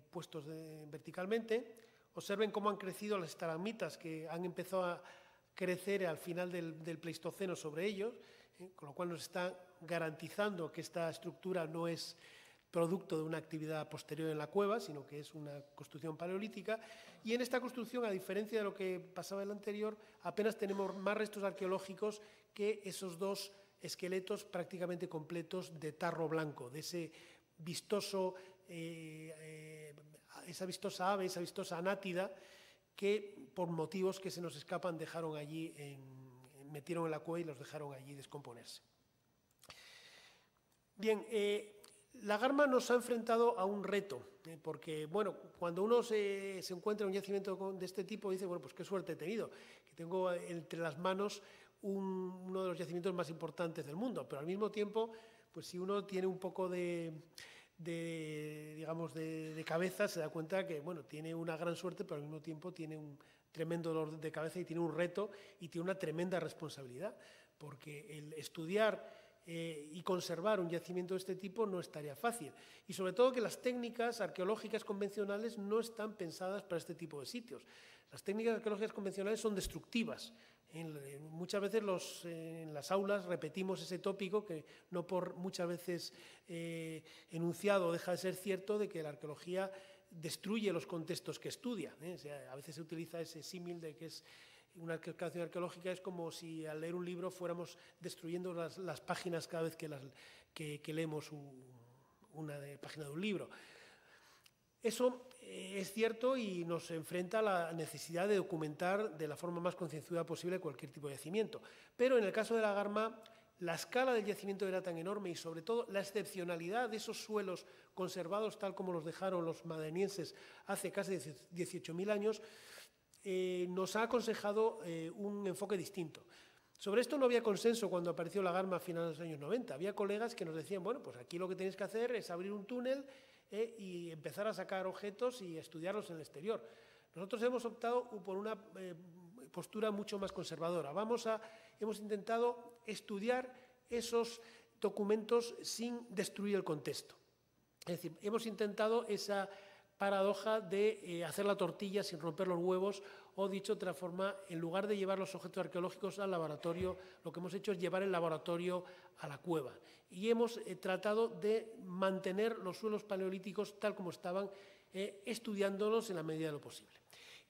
puestos verticalmente. Observen cómo han crecido las estalagmitas que han empezado a crecer al final del Pleistoceno sobre ellos, con lo cual nos está garantizando que esta estructura no es producto de una actividad posterior en la cueva, sino que es una construcción paleolítica. Y en esta construcción, a diferencia de lo que pasaba en la anterior, apenas tenemos más restos arqueológicos que esos dos esqueletos prácticamente completos de tarro blanco, de ese vistoso, esa vistosa ave, esa vistosa anátida, que por motivos que se nos escapan dejaron allí, metieron en la cueva y los dejaron allí descomponerse. Bien, la Garma nos ha enfrentado a un reto, porque, bueno, cuando uno se encuentra en un yacimiento de este tipo, dice, bueno, pues qué suerte he tenido, que tengo entre las manos uno de los yacimientos más importantes del mundo, pero al mismo tiempo pues si uno tiene un poco de cabeza, se da cuenta que, bueno, tiene una gran suerte, pero al mismo tiempo tiene un tremendo dolor de cabeza y tiene un reto y tiene una tremenda responsabilidad, porque el estudiar y conservar un yacimiento de este tipo no es tarea fácil. Y sobre todo que las técnicas arqueológicas convencionales no están pensadas para este tipo de sitios. Las técnicas arqueológicas convencionales son destructivas. Muchas veces en las aulas repetimos ese tópico que no por muchas veces enunciado deja de ser cierto, de que la arqueología destruye los contextos que estudia. O sea, a veces se utiliza ese símil de que es una excavación arqueológica es como si al leer un libro fuéramos destruyendo las páginas cada vez que leemos una página de un libro. Eso es cierto y nos enfrenta a la necesidad de documentar de la forma más concienzuda posible cualquier tipo de yacimiento. Pero en el caso de la Garma, la escala del yacimiento era tan enorme y sobre todo la excepcionalidad de esos suelos conservados tal como los dejaron los madenienses hace casi 18.000 años, nos ha aconsejado un enfoque distinto. Sobre esto no había consenso cuando apareció la Garma a finales de los años 90. Había colegas que nos decían, bueno, pues aquí lo que tenéis que hacer es abrir un túnel y empezar a sacar objetos y estudiarlos en el exterior. Nosotros hemos optado por una postura mucho más conservadora. Hemos intentado estudiar esos documentos sin destruir el contexto. Es decir, hemos intentado esa paradoja de hacer la tortilla sin romper los huevos, o dicho de otra forma, en lugar de llevar los objetos arqueológicos al laboratorio, lo que hemos hecho es llevar el laboratorio a la cueva. Y hemos tratado de mantener los suelos paleolíticos tal como estaban, estudiándolos en la medida de lo posible.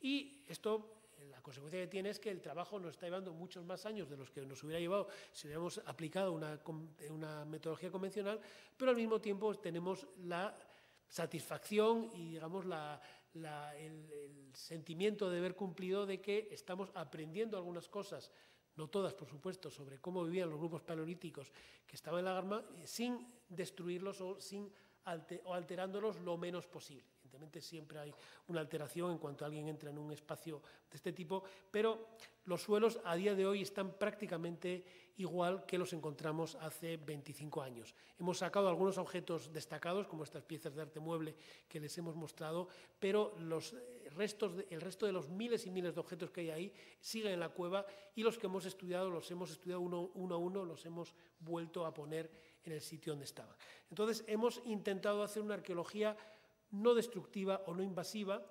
Y esto, la consecuencia que tiene es que el trabajo nos está llevando muchos más años de los que nos hubiera llevado si hubiéramos aplicado una metodología convencional, pero al mismo tiempo tenemos la satisfacción y, digamos, el sentimiento de haber cumplido, de que estamos aprendiendo algunas cosas, no todas, por supuesto, sobre cómo vivían los grupos paleolíticos que estaban en la Garma, sin destruirlos o alterándolos lo menos posible. Evidentemente siempre hay una alteración en cuanto alguien entra en un espacio de este tipo, pero los suelos a día de hoy están prácticamente igual que los encontramos hace 25 años. Hemos sacado algunos objetos destacados, como estas piezas de arte mueble que les hemos mostrado, pero el resto de los miles y miles de objetos que hay ahí siguen en la cueva, y los que hemos estudiado los hemos estudiado uno a uno, los hemos vuelto a poner en el sitio donde estaban. Entonces hemos intentado hacer una arqueología no destructiva o no invasiva,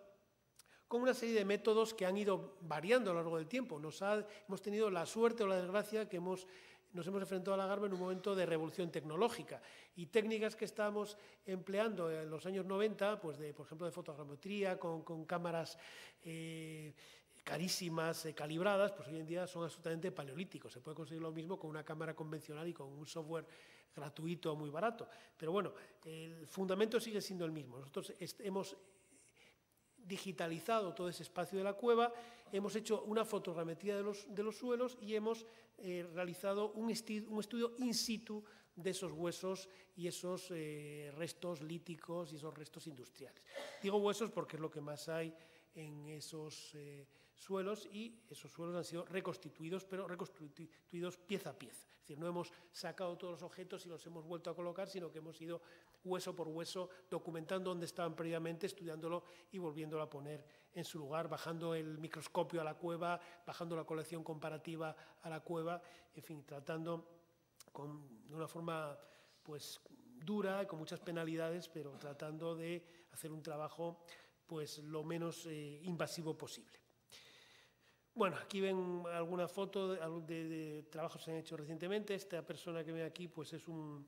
con una serie de métodos que han ido variando a lo largo del tiempo. Hemos tenido la suerte o la desgracia que nos hemos enfrentado a la Garma en un momento de revolución tecnológica, y técnicas que estábamos empleando en los años 90, pues por ejemplo de fotogrametría con cámaras carísimas, calibradas, pues hoy en día son absolutamente paleolíticos. Se puede conseguir lo mismo con una cámara convencional y con un software gratuito muy barato. Pero bueno, el fundamento sigue siendo el mismo. Nosotros hemos digitalizado todo ese espacio de la cueva, hemos hecho una fotogrametría de los suelos y hemos realizado un estudio in situ de esos huesos y esos restos líticos y esos restos industriales. Digo huesos porque es lo que más hay en esos suelos, y esos suelos han sido reconstituidos, pero reconstituidos pieza a pieza. Es decir, no hemos sacado todos los objetos y los hemos vuelto a colocar, sino que hemos ido hueso por hueso documentando dónde estaban previamente, estudiándolo y volviéndolo a poner en su lugar, bajando el microscopio a la cueva, bajando la colección comparativa a la cueva, en fin, tratando de una forma pues dura y con muchas penalidades, pero tratando de hacer un trabajo pues lo menos invasivo posible. Bueno, aquí ven alguna foto de trabajos que se han hecho recientemente. Esta persona que ven aquí pues es un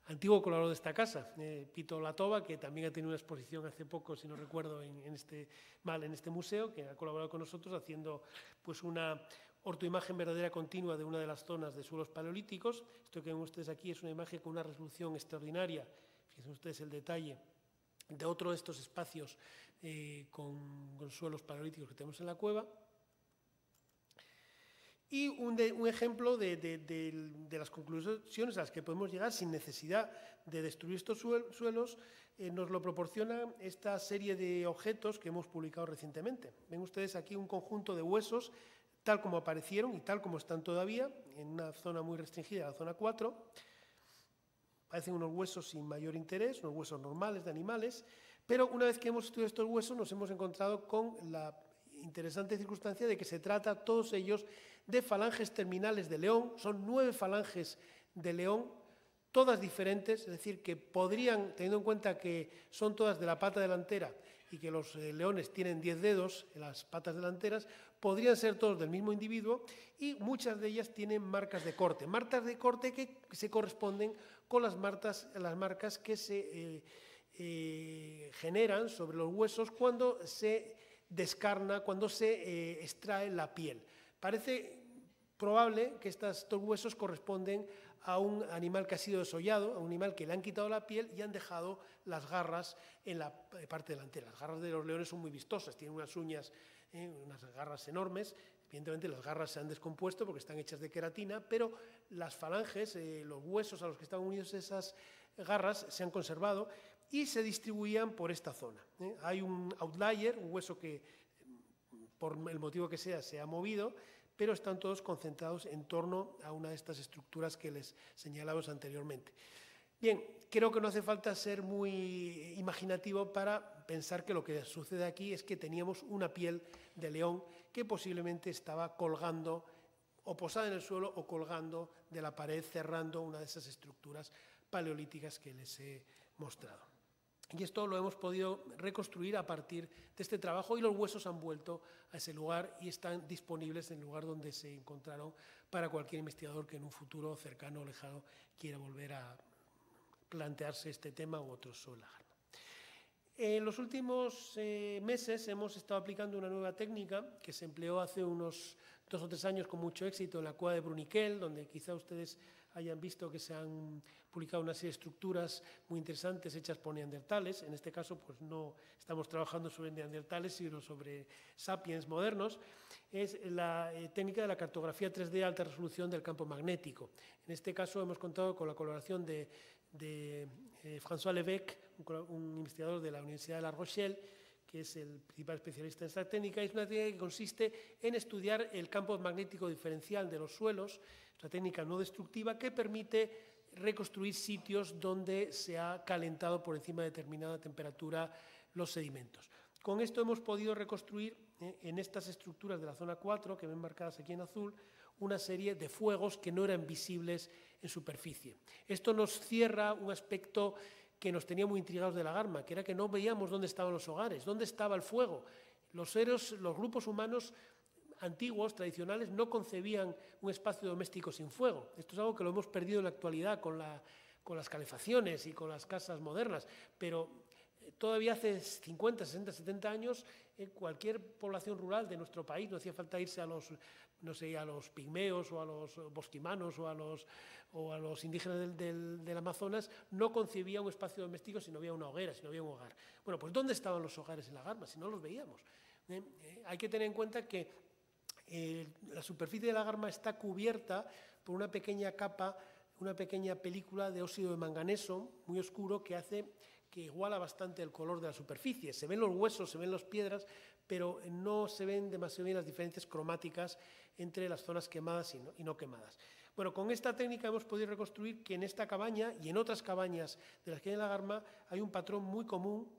antiguo colaborador de esta casa, Pito Latova, que también ha tenido una exposición hace poco, si no recuerdo, en este museo, que ha colaborado con nosotros haciendo pues una ortoimagen verdadera continua de una de las zonas de suelos paleolíticos. Esto que ven ustedes aquí es una imagen con una resolución extraordinaria. Fíjense ustedes el detalle de otro de estos espacios con suelos paleolíticos que tenemos en la cueva. Y un ejemplo de las conclusiones a las que podemos llegar sin necesidad de destruir estos suelos nos lo proporciona esta serie de objetos que hemos publicado recientemente. Ven ustedes aquí un conjunto de huesos tal como aparecieron y tal como están todavía, en una zona muy restringida, la zona 4. parecen unos huesos sin mayor interés, unos huesos normales de animales, pero una vez que hemos estudiado estos huesos nos hemos encontrado con la interesante circunstancia de que se trata, todos ellos, de falanges terminales de león. Son 9 falanges de león, todas diferentes, es decir, que podrían, teniendo en cuenta que son todas de la pata delantera y que los leones tienen 10 dedos en las patas delanteras, podrían ser todos del mismo individuo, y muchas de ellas tienen marcas de corte que se corresponden con las marcas que se generan sobre los huesos cuando se descarna, cuando se extrae la piel. Parece probable que estos huesos corresponden a un animal que ha sido desollado, a un animal que le han quitado la piel y han dejado las garras en la parte delantera. Las garras de los leones son muy vistosas, tienen unas uñas, unas garras enormes. Evidentemente las garras se han descompuesto porque están hechas de queratina, pero las falanges, los huesos a los que están unidos esas garras, se han conservado y se distribuían por esta zona. Hay un outlier, un hueso que, por el motivo que sea, se ha movido, pero están todos concentrados en torno a una de estas estructuras que les señalamos anteriormente. Bien, creo que no hace falta ser muy imaginativo para pensar que lo que sucede aquí es que teníamos una piel de león que posiblemente estaba colgando o posada en el suelo o colgando de la pared, cerrando una de esas estructuras paleolíticas que les he mostrado. Y esto lo hemos podido reconstruir a partir de este trabajo, y los huesos han vuelto a ese lugar y están disponibles en el lugar donde se encontraron para cualquier investigador que en un futuro cercano o lejano quiera volver a plantearse este tema u otros sobre la garma. En los últimos meses hemos estado aplicando una nueva técnica que se empleó hace unos 2 o 3 años con mucho éxito en la cueva de Bruniquel, donde quizá ustedes hayan visto que se han publicado una serie de estructuras muy interesantes hechas por neandertales. En este caso, pues no estamos trabajando sobre neandertales, sino sobre sapiens modernos. Es la técnica de la cartografía 3D a alta resolución del campo magnético. En este caso hemos contado con la colaboración de François Lévesque, un investigador de la Universidad de La Rochelle, que es el principal especialista en esta técnica. Es una técnica que consiste en estudiar el campo magnético diferencial de los suelos, una técnica no destructiva que permite reconstruir sitios donde se ha calentado por encima de determinada temperatura los sedimentos. Con esto hemos podido reconstruir en estas estructuras de la zona 4, que ven marcadas aquí en azul, una serie de fuegos que no eran visibles en superficie. Esto nos cierra un aspecto que nos tenía muy intrigados de la garma, que era que no veíamos dónde estaban los hogares, dónde estaba el fuego. Los grupos humanos antiguos, tradicionales, no concebían un espacio doméstico sin fuego. Esto es algo que lo hemos perdido en la actualidad con las calefacciones y con las casas modernas, pero todavía hace 50, 60, 70 años cualquier población rural de nuestro país, no hacía falta irse a los pigmeos o a los bosquimanos o a los indígenas del Amazonas, no concebía un espacio doméstico si no había una hoguera, si no había un hogar. Bueno, pues ¿dónde estaban los hogares en la garma si no los veíamos? Hay que tener en cuenta que la superficie de la garma está cubierta por una pequeña capa, una pequeña película de óxido de manganeso muy oscuro que iguala bastante el color de la superficie. Se ven los huesos, se ven las piedras, pero no se ven demasiado bien las diferencias cromáticas entre las zonas quemadas y no quemadas. Bueno, con esta técnica hemos podido reconstruir que en esta cabaña y en otras cabañas de las que hay en la garma hay un patrón muy común,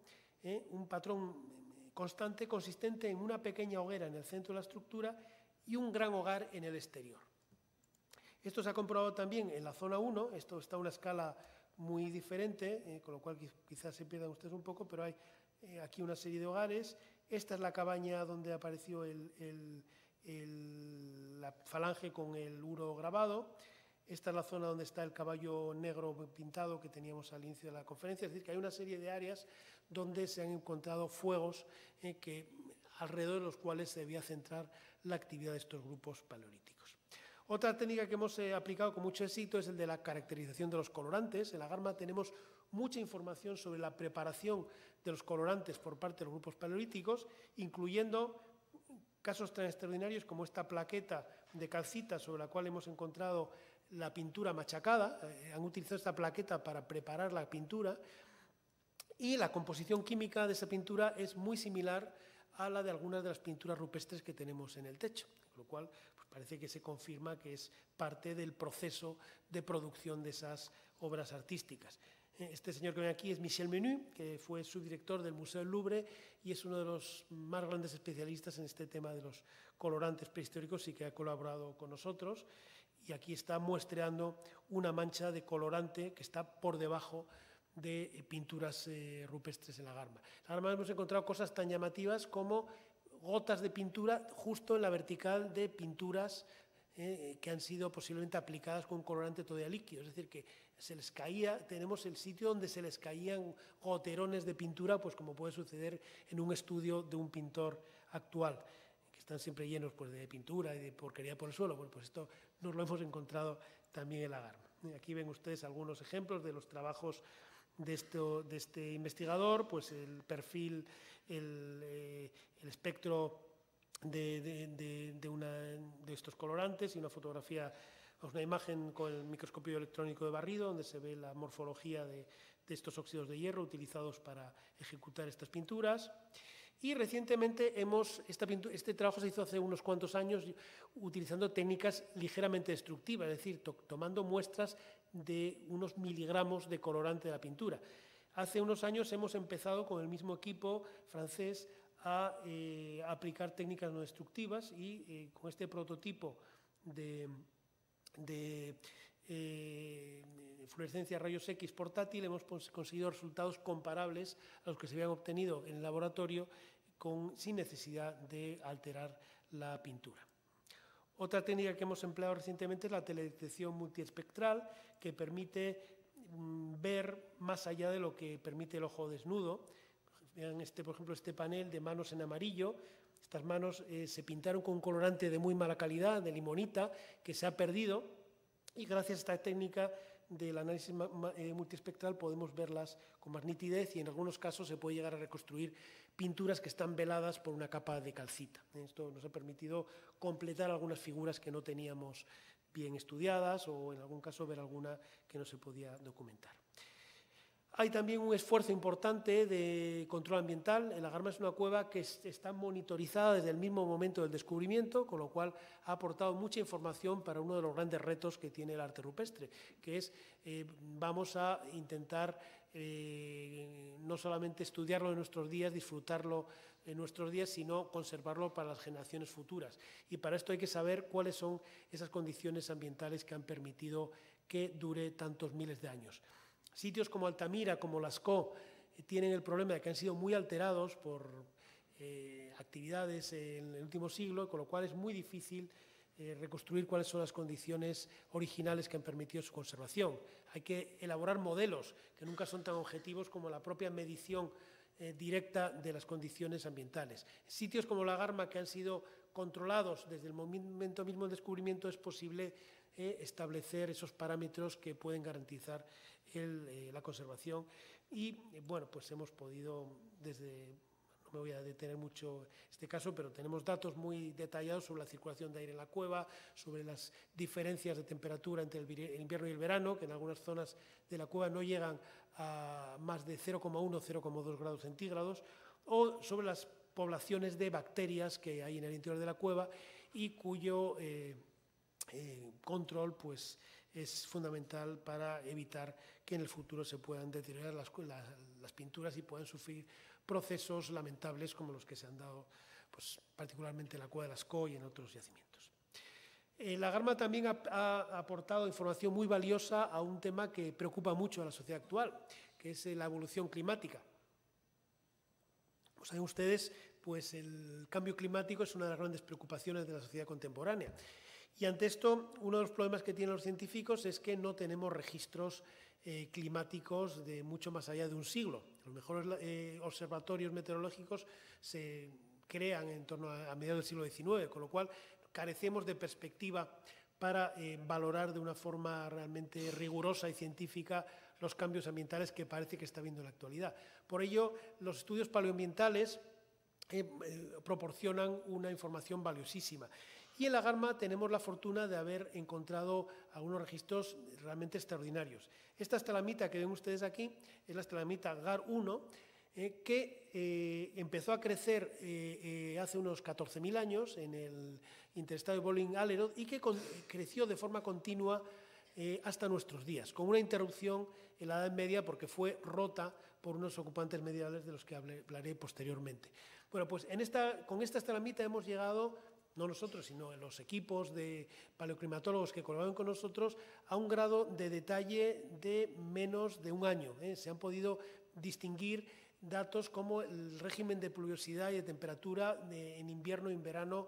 un patrón constante, consistente en una pequeña hoguera en el centro de la estructura y un gran hogar en el exterior. Esto se ha comprobado también en la zona 1, esto está a una escala muy diferente, con lo cual quizás se pierdan ustedes un poco, pero hay aquí una serie de hogares. Esta es la cabaña donde apareció la falange con el uro grabado. Esta es la zona donde está el caballo negro pintado que teníamos al inicio de la conferencia. Es decir, que hay una serie de áreas donde se han encontrado fuegos alrededor de los cuales se debía centrar la actividad de estos grupos paleolíticos. Otra técnica que hemos aplicado con mucho éxito es el de la caracterización de los colorantes. En la garma tenemos mucha información sobre la preparación de los colorantes por parte de los grupos paleolíticos, incluyendo casos tan extraordinarios como esta plaqueta de calcita sobre la cual hemos encontrado la pintura machacada. Han utilizado esta plaqueta para preparar la pintura y la composición química de esa pintura es muy similar a la de algunas de las pinturas rupestres que tenemos en el techo, con lo cual pues parece que se confirma que es parte del proceso de producción de esas obras artísticas. Este señor que ven aquí es Michel Menu, que fue subdirector del Museo del Louvre y es uno de los más grandes especialistas en este tema de los colorantes prehistóricos y que ha colaborado con nosotros. Y aquí está muestreando una mancha de colorante que está por debajo de pinturas rupestres en la Garma. En la Garma hemos encontrado cosas tan llamativas como gotas de pintura justo en la vertical de pinturas que han sido posiblemente aplicadas con colorante todavía líquido, es decir, que se les caía, tenemos el sitio donde se les caían goterones de pintura, pues como puede suceder en un estudio de un pintor actual, que están siempre llenos pues, de pintura y de porquería por el suelo. Bueno, pues esto nos lo hemos encontrado también en la Garma. Aquí ven ustedes algunos ejemplos de los trabajos de este investigador, pues el perfil, el espectro de estos colorantes y una fotografía, una imagen con el microscopio electrónico de barrido, donde se ve la morfología de estos óxidos de hierro utilizados para ejecutar estas pinturas. Y recientemente este trabajo se hizo hace unos cuantos años utilizando técnicas ligeramente destructivas, es decir, tomando muestras de unos miligramos de colorante de la pintura. Hace unos años hemos empezado con el mismo equipo francés a aplicar técnicas no destructivas y con este prototipo de fluorescencia a rayos X portátil hemos conseguido resultados comparables a los que se habían obtenido en el laboratorio sin necesidad de alterar la pintura. Otra técnica que hemos empleado recientemente es la teledetección multiespectral, que permite ver más allá de lo que permite el ojo desnudo. Vean por ejemplo, este panel de manos en amarillo. Estas manos se pintaron con un colorante de muy mala calidad, de limonita, que se ha perdido, y gracias a esta técnica del análisis multiespectral podemos verlas con más nitidez y en algunos casos se puede llegar a reconstruir pinturas que están veladas por una capa de calcita. Esto nos ha permitido completar algunas figuras que no teníamos bien estudiadas o en algún caso ver alguna que no se podía documentar. Hay también un esfuerzo importante de control ambiental. La Garma es una cueva que está monitorizada desde el mismo momento del descubrimiento, con lo cual ha aportado mucha información para uno de los grandes retos que tiene el arte rupestre, que es vamos a intentar no solamente estudiarlo en nuestros días, disfrutarlo en nuestros días, sino conservarlo para las generaciones futuras. Y para esto hay que saber cuáles son esas condiciones ambientales que han permitido que dure tantos miles de años. Sitios como Altamira, como Lascaux, tienen el problema de que han sido muy alterados por actividades en el último siglo, con lo cual es muy difícil reconstruir cuáles son las condiciones originales que han permitido su conservación. Hay que elaborar modelos que nunca son tan objetivos como la propia medición directa de las condiciones ambientales. Sitios como la Garma, que han sido controlados desde el momento mismo del descubrimiento, es posible establecer esos parámetros que pueden garantizar la conservación y, bueno, pues hemos podido no me voy a detener mucho en este caso, pero tenemos datos muy detallados sobre la circulación de aire en la cueva, sobre las diferencias de temperatura entre el invierno y el verano, que en algunas zonas de la cueva no llegan a más de 0,1 o 0,2 grados centígrados, o sobre las poblaciones de bacterias que hay en el interior de la cueva y cuyo control pues, es fundamental para evitar que en el futuro se puedan deteriorar las pinturas y puedan sufrir procesos lamentables como los que se han dado pues, particularmente en la cueva de Lascaux y en otros yacimientos. La Garma también ha aportado información muy valiosa a un tema que preocupa mucho a la sociedad actual, que es la evolución climática. Como saben ustedes, pues el cambio climático es una de las grandes preocupaciones de la sociedad contemporánea. Y ante esto, uno de los problemas que tienen los científicos es que no tenemos registros climáticos de mucho más allá de un siglo. Los mejores observatorios meteorológicos se crean en torno a mediados del siglo XIX, con lo cual carecemos de perspectiva para valorar de una forma realmente rigurosa y científica los cambios ambientales que parece que está habiendo en la actualidad. Por ello, los estudios paleoambientales proporcionan una información valiosísima. Y en la Garma tenemos la fortuna de haber encontrado algunos registros realmente extraordinarios. Esta estalamita que ven ustedes aquí es la estalamita GAR-1, que empezó a crecer hace unos 14.000 años en el interestado de Bolling-Algernon y que creció de forma continua hasta nuestros días, con una interrupción en la Edad Media porque fue rota por unos ocupantes medievales de los que hablaré posteriormente. Bueno, pues con esta estalagmita hemos llegado, no nosotros, sino los equipos de paleoclimatólogos que colaboran con nosotros, a un grado de detalle de menos de un año. Se han podido distinguir datos como el régimen de pluviosidad y de temperatura en invierno y en verano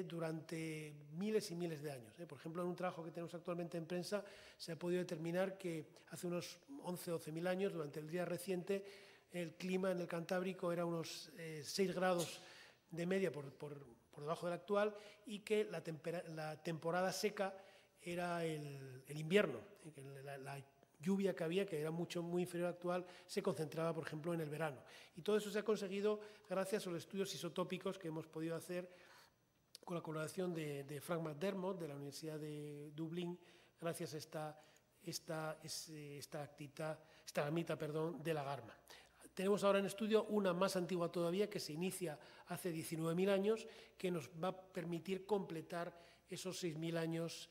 durante miles y miles de años. Por ejemplo, en un trabajo que tenemos actualmente en prensa se ha podido determinar que hace unos 11 o 12.000 años, durante el día reciente, el clima en el Cantábrico era unos 6 grados de media por debajo del actual y que la temporada seca era el invierno, que la lluvia que había, que era muy inferior al actual, se concentraba, por ejemplo, en el verano. Y todo eso se ha conseguido gracias a los estudios isotópicos que hemos podido hacer con la colaboración de Frank McDermott, de la Universidad de Dublín, gracias a esta estalagmita de la Garma. Tenemos ahora en estudio una más antigua todavía, que se inicia hace 19.000 años, que nos va a permitir completar esos 6.000 años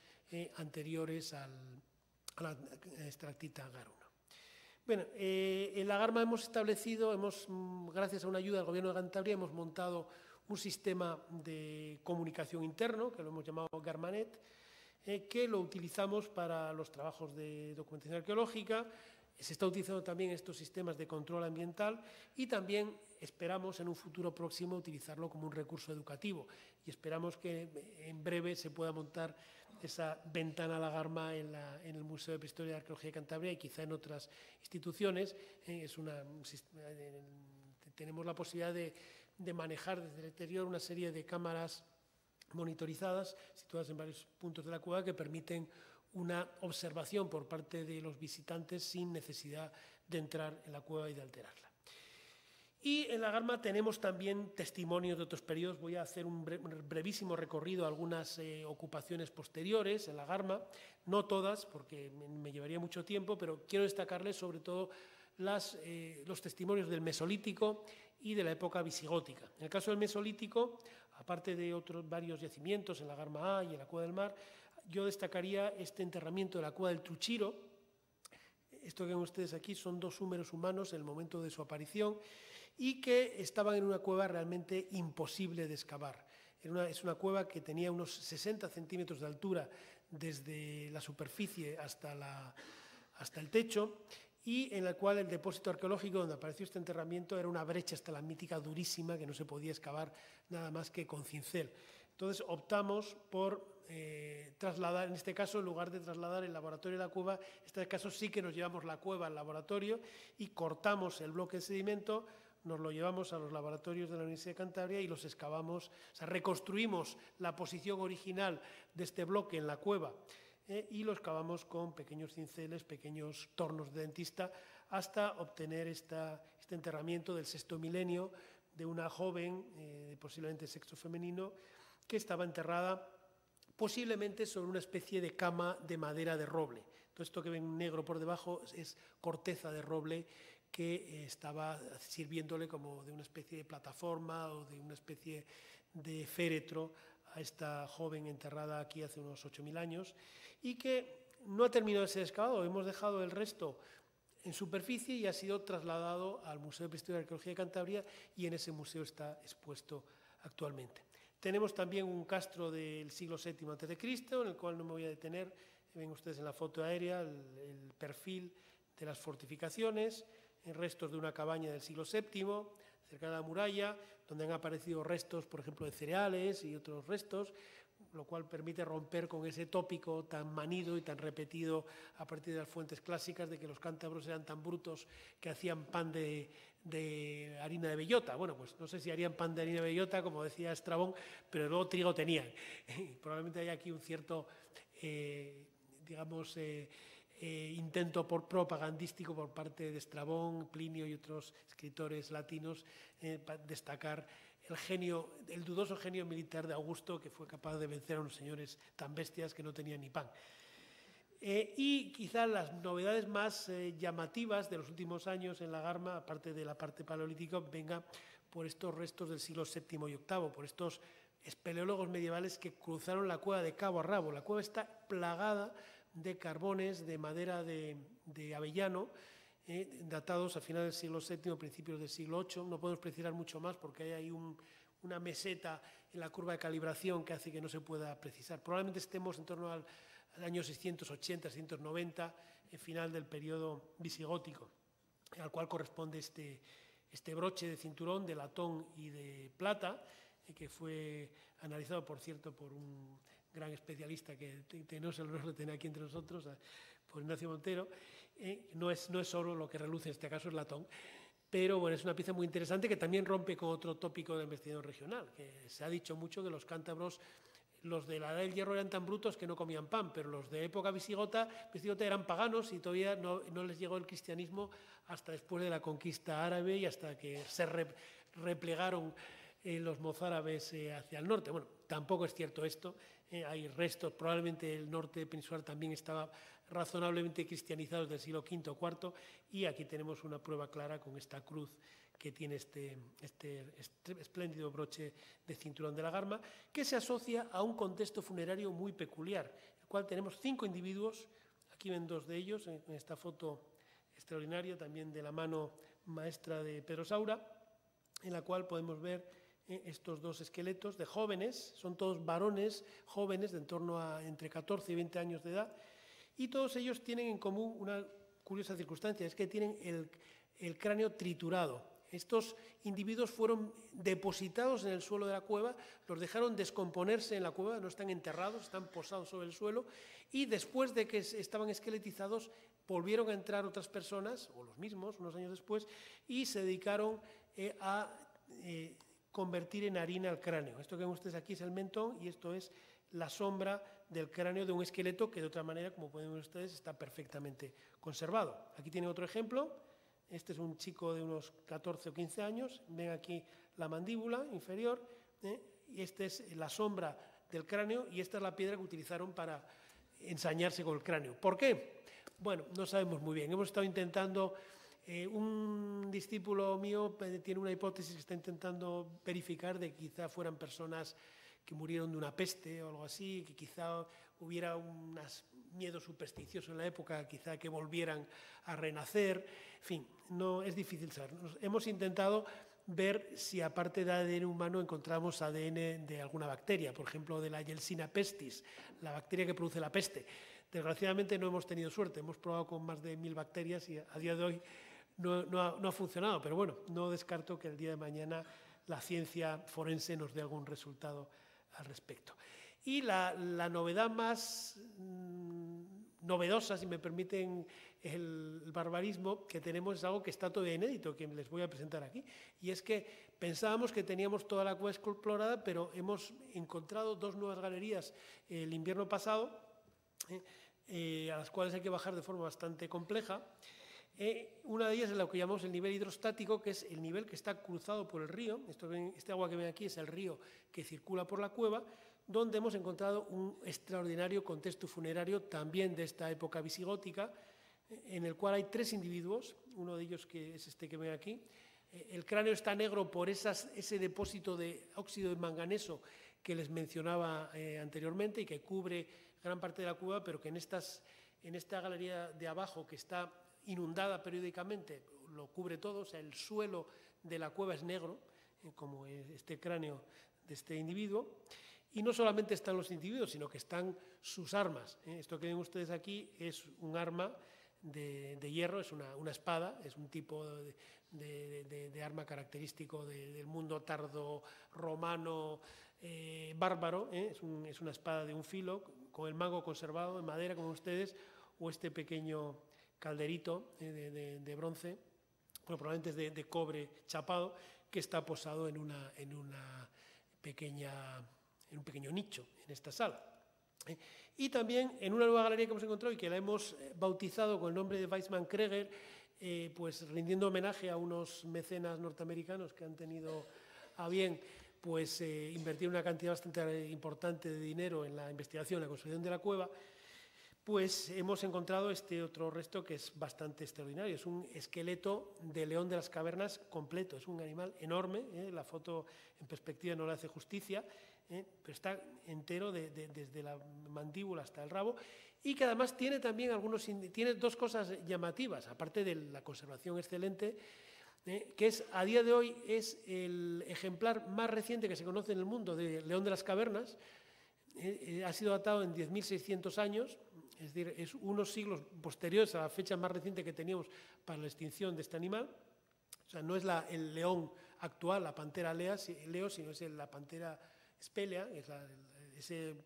anteriores a la estalactita Garuna. Bueno, en la Garma hemos establecido, gracias a una ayuda del Gobierno de Cantabria, hemos montado un sistema de comunicación interno, que lo hemos llamado Garmanet, que lo utilizamos para los trabajos de documentación arqueológica. Se está utilizando también estos sistemas de control ambiental y también esperamos en un futuro próximo utilizarlo como un recurso educativo y esperamos que en breve se pueda montar esa ventana a la Garma en el Museo de Prehistoria y Arqueología de Cantabria y quizá en otras instituciones. Tenemos la posibilidad de manejar desde el exterior una serie de cámaras monitorizadas situadas en varios puntos de la cueva que permiten una observación por parte de los visitantes sin necesidad de entrar en la cueva y de alterarla. Y en la Garma tenemos también testimonios de otros periodos. Voy a hacer un brevísimo recorrido a algunas ocupaciones posteriores en la Garma, no todas porque me llevaría mucho tiempo, pero quiero destacarles sobre todo los testimonios del Mesolítico y de la época visigótica. En el caso del Mesolítico, aparte de otros varios yacimientos en la Garma A y en la Cueva del Mar, yo destacaría este enterramiento de la Cueva del Truchiro. Esto que ven ustedes aquí son 2 húmeros humanos en el momento de su aparición y que estaban en una cueva realmente imposible de excavar. Es una cueva que tenía unos 60 centímetros de altura desde la superficie hasta el techo y en la cual el depósito arqueológico donde apareció este enterramiento era una brecha estalagmítica durísima que no se podía excavar nada más que con cincel. Entonces optamos por trasladar, en este caso, en lugar de trasladar el laboratorio de la cueva, en este caso sí que nos llevamos la cueva al laboratorio y cortamos el bloque de sedimento, nos lo llevamos a los laboratorios de la Universidad de Cantabria y los excavamos, o sea, reconstruimos la posición original de este bloque en la cueva y lo excavamos con pequeños cinceles, pequeños tornos de dentista, hasta obtener este enterramiento del 6º milenio de una joven, posiblemente sexo femenino, que estaba enterrada posiblemente sobre una especie de cama de madera de roble. Todo esto que ven negro por debajo es corteza de roble que estaba sirviéndole como de una especie de plataforma o de una especie de féretro a esta joven enterrada aquí hace unos 8.000 años y que no ha terminado de ser excavado. Hemos dejado el resto en superficie y ha sido trasladado al Museo de Prehistoria y Arqueología de Cantabria y en ese museo está expuesto actualmente. Tenemos también un castro del siglo VII a.C., en el cual no me voy a detener. Ven ustedes en la foto aérea el perfil de las fortificaciones, restos de una cabaña del siglo VII, cerca de la muralla, donde han aparecido restos, por ejemplo, de cereales y otros restos, lo cual permite romper con ese tópico tan manido y tan repetido a partir de las fuentes clásicas de que los cántabros eran tan brutos que hacían pan de harina de bellota. Bueno, pues no sé si harían pan de harina de bellota, como decía Estrabón, pero luego trigo tenían. Probablemente hay aquí un cierto, intento propagandístico por parte de Estrabón, Plinio y otros escritores latinos para destacar el dudoso genio militar de Augusto, que fue capaz de vencer a unos señores tan bestias que no tenían ni pan. Y quizá las novedades más llamativas de los últimos años en la Garma, aparte de la parte paleolítica, venga por estos restos del siglo VII y VIII, por estos espeleólogos medievales que cruzaron la cueva de cabo a rabo. La cueva está plagada de carbones de madera de avellano, datados a finales del siglo VII, principios del siglo VIII. No podemos precisar mucho más porque hay una meseta en la curva de calibración que hace que no se pueda precisar. Probablemente estemos en torno al año 680, 690, el final del periodo visigótico, al cual corresponde este broche de cinturón de latón y de plata, que fue analizado, por cierto, por un gran especialista que tenemos el honor de tener aquí entre nosotros, por Ignacio Montero. No es oro lo que reluce, en este caso es latón, pero bueno, es una pieza muy interesante que también rompe con otro tópico de investigación regional, que se ha dicho mucho que los cántabros, los de la edad del hierro eran tan brutos que no comían pan, pero los de época visigota eran paganos y todavía no les llegó el cristianismo hasta después de la conquista árabe y hasta que se replegaron los mozárabes hacia el norte. Bueno, tampoco es cierto esto, hay restos, probablemente el norte peninsular también estaba razonablemente cristianizado desde el siglo V o IV, y aquí tenemos una prueba clara con esta cruz que tiene este espléndido broche de cinturón de la Garma, que se asocia a un contexto funerario muy peculiar, en el cual tenemos 5 individuos, aquí ven 2 de ellos, en esta foto extraordinaria también de la mano maestra de Pedro Saura, en la cual podemos ver estos 2 esqueletos de jóvenes, son todos varones jóvenes de en torno a entre 14 y 20 años de edad, y todos ellos tienen en común una curiosa circunstancia, es que tienen el cráneo triturado. Estos individuos fueron depositados en el suelo de la cueva, los dejaron descomponerse en la cueva, no están enterrados, están posados sobre el suelo, y después de que estaban esqueletizados volvieron a entrar otras personas, o los mismos, unos años después, y se dedicaron a convertir en harina el cráneo. Esto que ven ustedes aquí es el mentón y esto es la sombra del cráneo de un esqueleto que de otra manera, como pueden ver ustedes, está perfectamente conservado. Aquí tienen otro ejemplo. Este es un chico de unos 14 o 15 años. Ven aquí la mandíbula inferior, y esta es la sombra del cráneo y esta es la piedra que utilizaron para ensañarse con el cráneo. ¿Por qué? Bueno, no sabemos muy bien. Hemos estado intentando... un discípulo mío tiene una hipótesis que está intentando verificar de que quizá fueran personas que murieron de una peste o algo así, que quizá hubiera un miedo supersticioso en la época, quizá que volvieran a renacer. En fin, no es difícil saber. Hemos intentado ver si aparte de ADN humano encontramos ADN de alguna bacteria, por ejemplo de la Yersinia pestis, la bacteria que produce la peste. Desgraciadamente no hemos tenido suerte, hemos probado con más de 1000 bacterias y a día de hoy no ha funcionado, pero bueno, no descarto que el día de mañana la ciencia forense nos dé algún resultado al respecto. Y la novedad más novedosa, si me permiten el barbarismo, que tenemos es algo que está todavía inédito, que les voy a presentar aquí, y es que pensábamos que teníamos toda la cueva explorada, pero hemos encontrado 2 nuevas galerías el invierno pasado, a las cuales hay que bajar de forma bastante compleja. Una de ellas es lo que llamamos el nivel hidrostático, que es el nivel que está cruzado por el río. Este agua que ven aquí es el río que circula por la cueva, donde hemos encontrado un extraordinario contexto funerario también de esta época visigótica, en el cual hay 3 individuos, uno de ellos que es este que ven aquí. El cráneo está negro por ese depósito de óxido de manganeso que les mencionaba anteriormente y que cubre gran parte de la cueva, pero que en esta galería de abajo, que está inundada periódicamente, lo cubre todo, o sea, el suelo de la cueva es negro, como este cráneo de este individuo. Y no solamente están los individuos, sino que están sus armas. Esto que ven ustedes aquí es un arma de hierro, es una espada, es un tipo de arma característico del mundo tardo romano bárbaro. Es una espada de un filo, con el mango conservado en madera, como ustedes, o este pequeño calderito de bronce, bueno, probablemente es de cobre chapado, que está posado en un pequeño nicho en esta sala. Y también en una nueva galería que hemos encontrado y que la hemos bautizado con el nombre de Weizmann-Kreger, pues rindiendo homenaje a unos mecenas norteamericanos que han tenido a bien pues, invertir una cantidad bastante importante de dinero en la investigación, la construcción de la cueva, pues hemos encontrado este otro resto que es bastante extraordinario. Es un esqueleto de león de las cavernas completo. Es un animal enorme, la foto en perspectiva no le hace justicia, pero está entero desde la mandíbula hasta el rabo. y que además tiene también tiene dos cosas llamativas, aparte de la conservación excelente, que a día de hoy es el ejemplar más reciente que se conoce en el mundo de león de las cavernas. Ha sido datado en 10.600 años, es decir, es unos siglos posteriores a la fecha más reciente que teníamos para la extinción de este animal. O sea, no es el león actual, la pantera leo, sino es la pantera spelea, es ese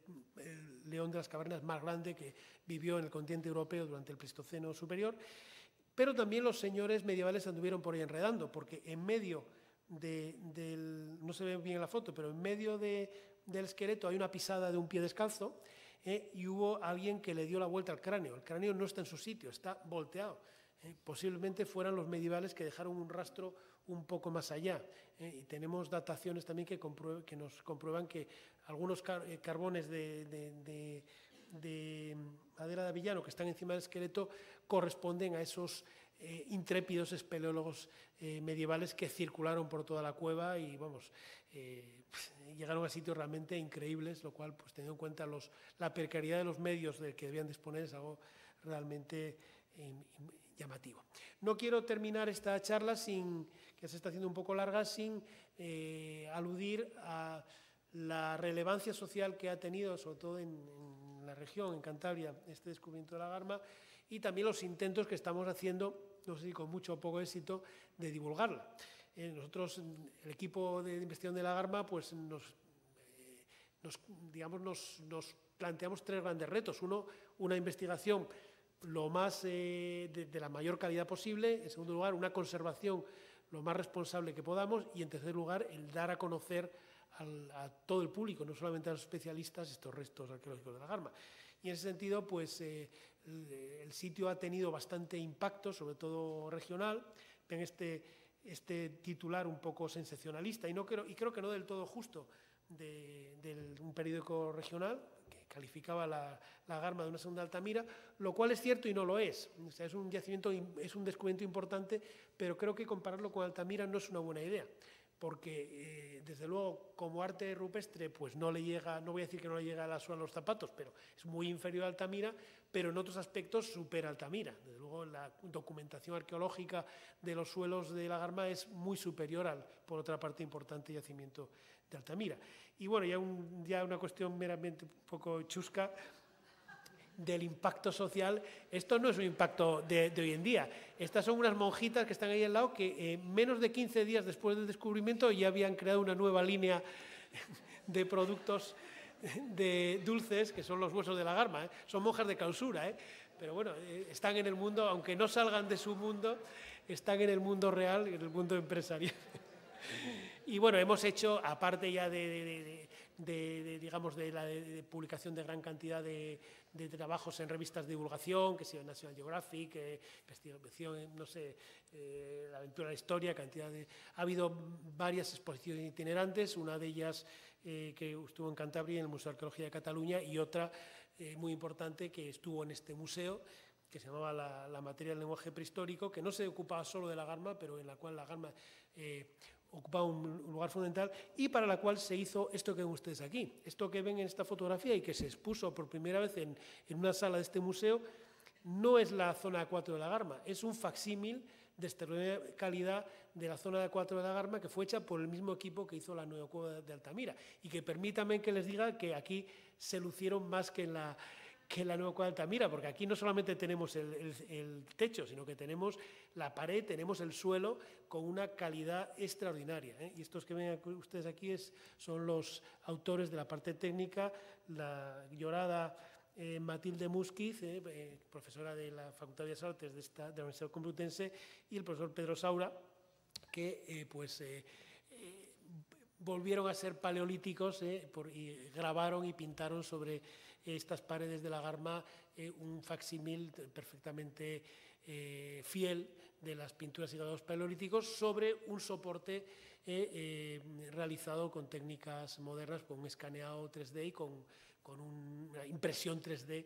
león de las cavernas más grande que vivió en el continente europeo durante el Pleistoceno superior. Pero también los señores medievales anduvieron por ahí enredando, porque en medio no se ve bien en la foto, pero en medio del esqueleto hay una pisada de un pie descalzo, y hubo alguien que le dio la vuelta al cráneo. El cráneo no está en su sitio, está volteado. Posiblemente fueran los medievales que dejaron un rastro un poco más allá. Y tenemos dataciones también que nos comprueban que algunos carbones de madera de avellano que están encima del esqueleto corresponden a esos intrépidos espeleólogos medievales que circularon por toda la cueva y, vamos, llegaron a sitios realmente increíbles, lo cual, pues teniendo en cuenta la precariedad de los medios de que debían disponer, es algo realmente llamativo. No quiero terminar esta charla, que se está haciendo un poco larga, sin aludir a la relevancia social que ha tenido, sobre todo en la región, en Cantabria, este descubrimiento de la garma, y también los intentos que estamos haciendo, no sé si con mucho o poco éxito, de divulgarla. Nosotros, el equipo de investigación de la garma, pues nos planteamos tres grandes retos. Uno, una investigación lo más de la mayor calidad posible. En segundo lugar, una conservación lo más responsable que podamos. Y en tercer lugar, el dar a conocer a todo el público, no solamente a los especialistas, estos restos arqueológicos de la garma. Y en ese sentido, pues el sitio ha tenido bastante impacto, sobre todo regional. Ven este titular un poco sensacionalista y creo que no del todo justo de un periódico regional que calificaba la garma de una segunda Altamira, lo cual es cierto y no lo es. O sea, es un yacimiento, es un descubrimiento importante, pero creo que compararlo con Altamira no es una buena idea, porque desde luego como arte rupestre pues no le llega, no voy a decir que no le llega a la suela a los zapatos, pero es muy inferior a Altamira, pero en otros aspectos supera Altamira. Desde luego la documentación arqueológica de los suelos de la garma es muy superior al, por otra parte, importante yacimiento de Altamira. Y bueno, ya una cuestión meramente un poco chusca del impacto social. Esto no es un impacto de hoy en día. Estas son unas monjitas que están ahí al lado que menos de 15 días después del descubrimiento ya habían creado una nueva línea de productos de dulces, que son los huesos de la garma. Son monjas de clausura, pero bueno, están en el mundo, aunque no salgan de su mundo, están en el mundo real, en el mundo empresarial. Y bueno, hemos hecho, aparte ya de publicación de gran cantidad de trabajos en revistas de divulgación, que sea National Geographic, investigación, no sé, la aventura de la historia, ha habido varias exposiciones itinerantes, una de ellas que estuvo en Cantabria, en el Museo de Arqueología de Cataluña, y otra muy importante que estuvo en este museo, que se llamaba la materia del lenguaje prehistórico, que no se ocupaba solo de la garma, pero en la cual la garma ocupaba un lugar fundamental y para la cual se hizo esto que ven ustedes aquí. Esto que ven en esta fotografía y que se expuso por primera vez en una sala de este museo, no es la zona A4 de la garma, es un facsímil de extraordinaria calidad de la zona A4 de la garma que fue hecha por el mismo equipo que hizo la nueva cueva de Altamira. Y que permítanme que les diga que aquí se lucieron más que en la nueva cueva de Altamira, porque aquí no solamente tenemos el techo, sino que tenemos la pared, tenemos el suelo con una calidad extraordinaria. Y estos que ven ustedes aquí son los autores de la parte técnica, la llorada Matilde Musquiz, profesora de la Facultad de Bellas Artes de la Universidad Complutense, y el profesor Pedro Saura, que volvieron a ser paleolíticos y grabaron y pintaron sobre estas paredes de la garma un facsímil perfectamente fiel de las pinturas y grabados paleolíticos sobre un soporte realizado con técnicas modernas, con un escaneado 3D y con una impresión 3D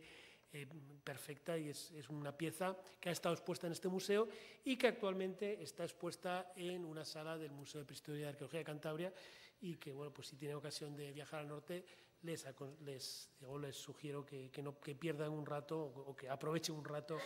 perfecta, y es una pieza que ha estado expuesta en este museo y que actualmente está expuesta en una sala del Museo de Prehistoria y Arqueología de Cantabria, y que, bueno, pues si tiene ocasión de viajar al norte, les sugiero que pierdan un rato o que aprovechen un rato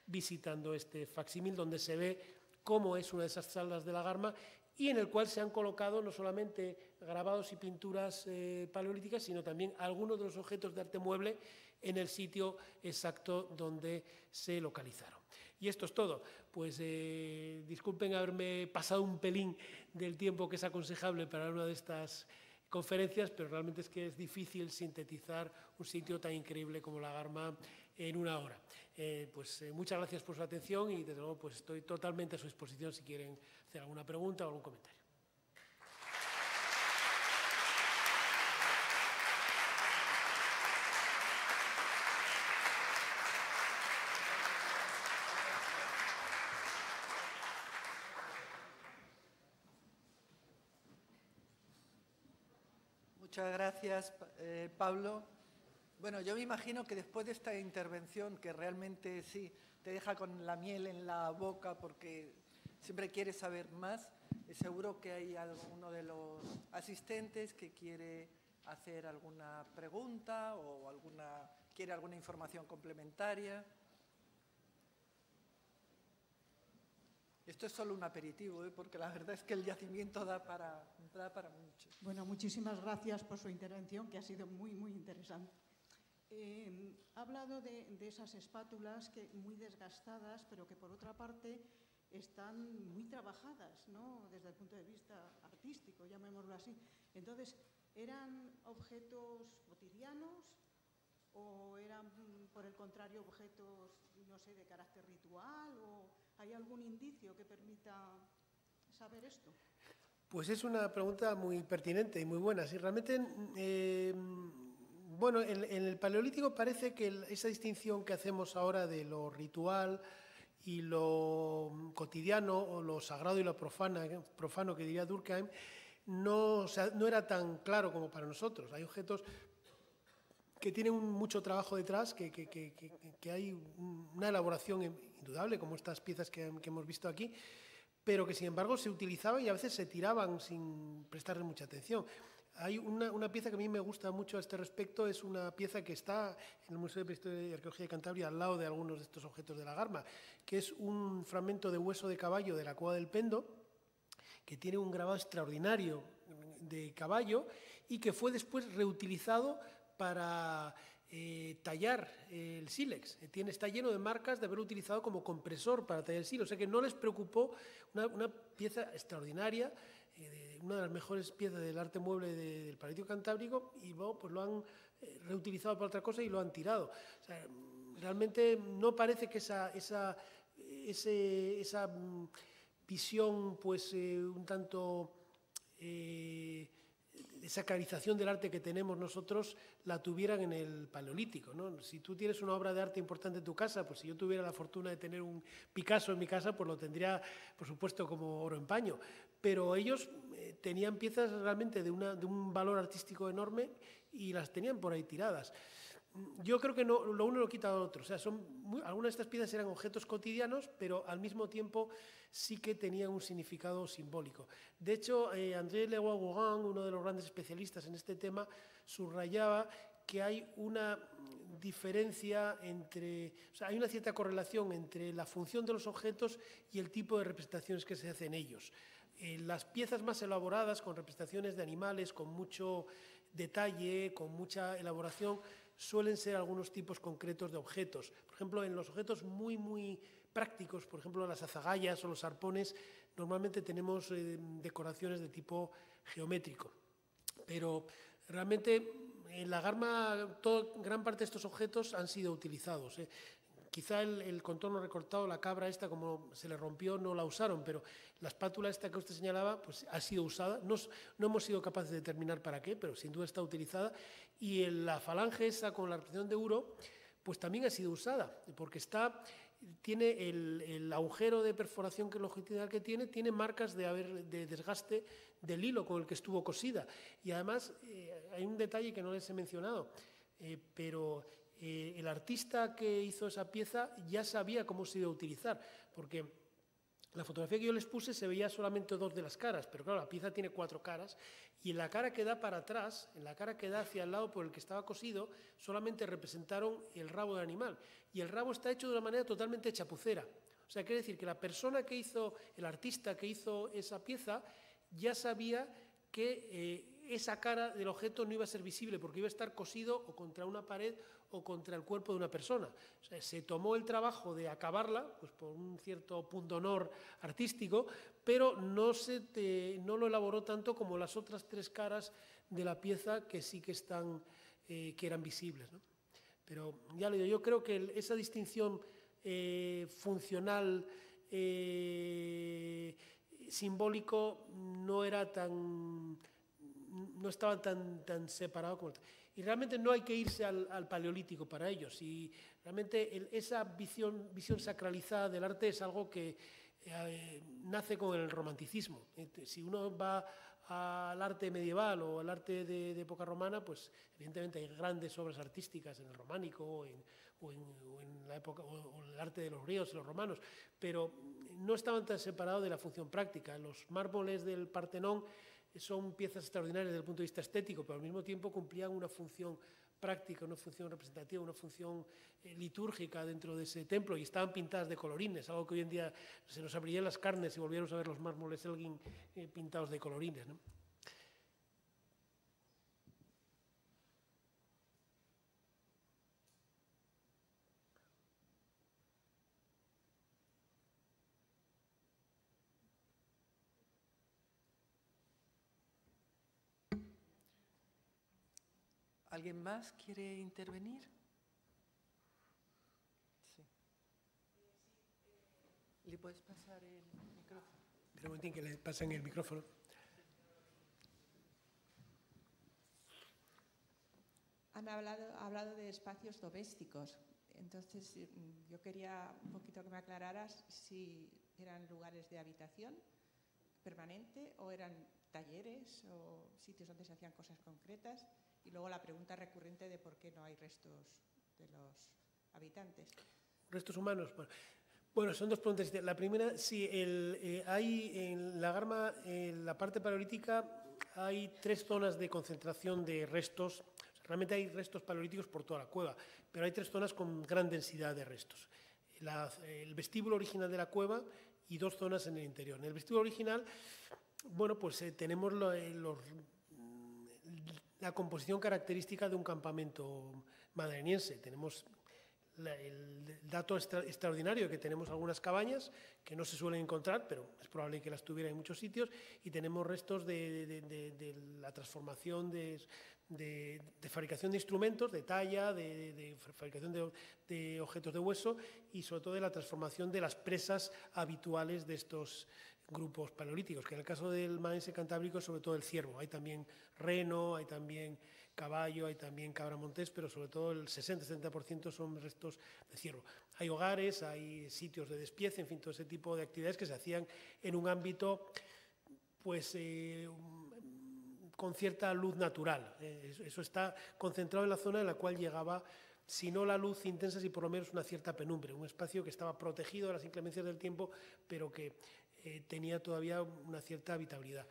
visitando este facsímil, donde se ve cómo es una de esas salas de la Garma y en el cual se han colocado no solamente grabados y pinturas paleolíticas, sino también algunos de los objetos de arte mueble en el sitio exacto donde se localizaron. Y esto es todo. Pues disculpen haberme pasado un pelín del tiempo que es aconsejable para una de estas conferencias, pero realmente es que es difícil sintetizar un sitio tan increíble como la Garma en una hora. Muchas gracias por su atención y desde luego pues estoy totalmente a su disposición si quieren hacer alguna pregunta o algún comentario. Muchas gracias, Pablo. Bueno, yo me imagino que después de esta intervención, que realmente sí te deja con la miel en la boca porque siempre quieres saber más, seguro que hay alguno de los asistentes que quiere hacer alguna pregunta o quiere alguna información complementaria. Esto es solo un aperitivo, porque la verdad es que el yacimiento da para mucho. Bueno, muchísimas gracias por su intervención, que ha sido muy, muy interesante. Ha hablado de esas espátulas muy desgastadas, pero que por otra parte están muy trabajadas, ¿no? Desde el punto de vista artístico, llamémoslo así. Entonces, ¿eran objetos cotidianos o eran, por el contrario, objetos, no sé, de carácter ritual? ¿O hay algún indicio que permita saber esto? Pues es una pregunta muy pertinente y muy buena. Si realmente, bueno, en el Paleolítico parece que esa distinción que hacemos ahora de lo ritual y lo cotidiano, o lo sagrado y lo profano que diría Durkheim, no era tan claro como para nosotros. Hay objetos que tienen mucho trabajo detrás, que hay una elaboración indudable, como estas piezas que hemos visto aquí, pero que sin embargo se utilizaban y a veces se tiraban sin prestarle mucha atención. Hay una pieza que a mí me gusta mucho a este respecto, es una pieza que está en el Museo de Prehistoria y Arqueología de Cantabria al lado de algunos de estos objetos de la Garma, que es un fragmento de hueso de caballo de la Cueva del Pendo, que tiene un grabado extraordinario de caballo y que fue después reutilizado para tallar el sílex. Está lleno de marcas de haber utilizado como compresor para tallar el sílex, o sea que no les preocupó, una pieza extraordinaria, una de las mejores piezas del arte mueble del Paleolítico Cantábrico, y luego pues lo han reutilizado para otra cosa y lo han tirado. O sea, realmente no parece que esa visión pues un tanto de sacralización del arte que tenemos nosotros la tuvieran en el Paleolítico, ¿no? Si tú tienes una obra de arte importante en tu casa, pues si yo tuviera la fortuna de tener un Picasso en mi casa, pues lo tendría, por supuesto, como oro en paño. Pero ellos tenían piezas realmente de un valor artístico enorme y las tenían por ahí tiradas. Yo creo que no, lo uno lo quita lo otro. O sea, algunas de estas piezas eran objetos cotidianos, pero al mismo tiempo sí que tenían un significado simbólico. De hecho, André Leroy-Gourhan, uno de los grandes especialistas en este tema, subrayaba que hay una diferencia hay una cierta correlación entre la función de los objetos y el tipo de representaciones que se hacen en ellos. Las piezas más elaboradas, con representaciones de animales, con mucho detalle, con mucha elaboración, suelen ser algunos tipos concretos de objetos. Por ejemplo, en los objetos muy, muy prácticos, por ejemplo, las azagallas o los arpones, normalmente tenemos decoraciones de tipo geométrico. Pero realmente en la Garma gran parte de estos objetos han sido utilizados. Quizá el contorno recortado, la cabra esta, como se le rompió, no la usaron, pero la espátula esta que usted señalaba, pues ha sido usada. No hemos sido capaces de determinar para qué, pero sin duda está utilizada. Y la falange esa con la representación de Uro, pues también ha sido usada, porque tiene el agujero de perforación longitudinal que tiene marcas de desgaste del hilo con el que estuvo cosida. Y además hay un detalle que no les he mencionado, pero el artista que hizo esa pieza ya sabía cómo se iba a utilizar, porque En la fotografía que yo les puse se veía solamente 2 de las caras, pero claro, la pieza tiene 4 caras y en la cara que da para atrás, en la cara que da hacia el lado por el que estaba cosido, solamente representaron el rabo del animal. Y el rabo está hecho de una manera totalmente chapucera. O sea, quiere decir que la persona que hizo, el artista que hizo esa pieza, ya sabía que esa cara del objeto no iba a ser visible porque iba a estar cosido o contra una pared o contra el cuerpo de una persona. O sea, se tomó el trabajo de acabarla, pues por un cierto pundonor artístico, pero no lo elaboró tanto como las otras 3 caras de la pieza que sí que están, que eran visibles, ¿no? Pero ya lo digo, yo creo que esa distinción funcional, simbólico, no estaba tan separado como... Y realmente no hay que irse al paleolítico para ello. Si realmente esa visión sacralizada del arte es algo que nace con el romanticismo. Si uno va al arte medieval o al arte de época romana, pues evidentemente hay grandes obras artísticas en el románico o en la época, o en el arte de los griegos y los romanos, pero no estaban tan separados de la función práctica. Los mármoles del Partenón son piezas extraordinarias desde el punto de vista estético, pero al mismo tiempo cumplían una función práctica, una función representativa, una función litúrgica dentro de ese templo, y estaban pintadas de colorines, algo que hoy en día se nos abrirían las carnes si volviéramos a ver los mármoles Elgin pintados de colorines, ¿no? ¿Alguien más quiere intervenir? Sí. ¿Le puedes pasar el micrófono? Espera un momentín que le pasen el micrófono. Han hablado de espacios domésticos. Entonces, yo quería un poquito que me aclararas si eran lugares de habitación permanente o eran talleres o sitios donde se hacían cosas concretas. Y luego la pregunta recurrente de por qué no hay restos de los habitantes. ¿Restos humanos? Bueno, son 2 preguntas. La primera, sí, hay en la Garma, en la parte paleolítica, hay 3 zonas de concentración de restos. O sea, realmente hay restos paleolíticos por toda la cueva, pero hay 3 zonas con gran densidad de restos. El vestíbulo original de la cueva y 2 zonas en el interior. En el vestíbulo original, bueno, pues tenemos la composición característica de un campamento madreniense. Tenemos el dato extraordinario que tenemos algunas cabañas que no se suelen encontrar, pero es probable que las tuviera en muchos sitios, y tenemos restos de la transformación de fabricación de instrumentos, de talla, de fabricación de objetos de hueso y sobre todo de la transformación de las presas habituales de estos grupos paleolíticos, que en el caso del maense cantábrico es sobre todo el ciervo. Hay también reno, hay también caballo, hay también cabra montés, pero sobre todo el 60-70% son restos de ciervo. Hay hogares, hay sitios de despiece, en fin, todo ese tipo de actividades que se hacían en un ámbito pues con cierta luz natural. Eso está concentrado en la zona en la cual llegaba, si no la luz intensa, si por lo menos una cierta penumbra, un espacio que estaba protegido de las inclemencias del tiempo, pero que tenía todavía una cierta habitabilidad.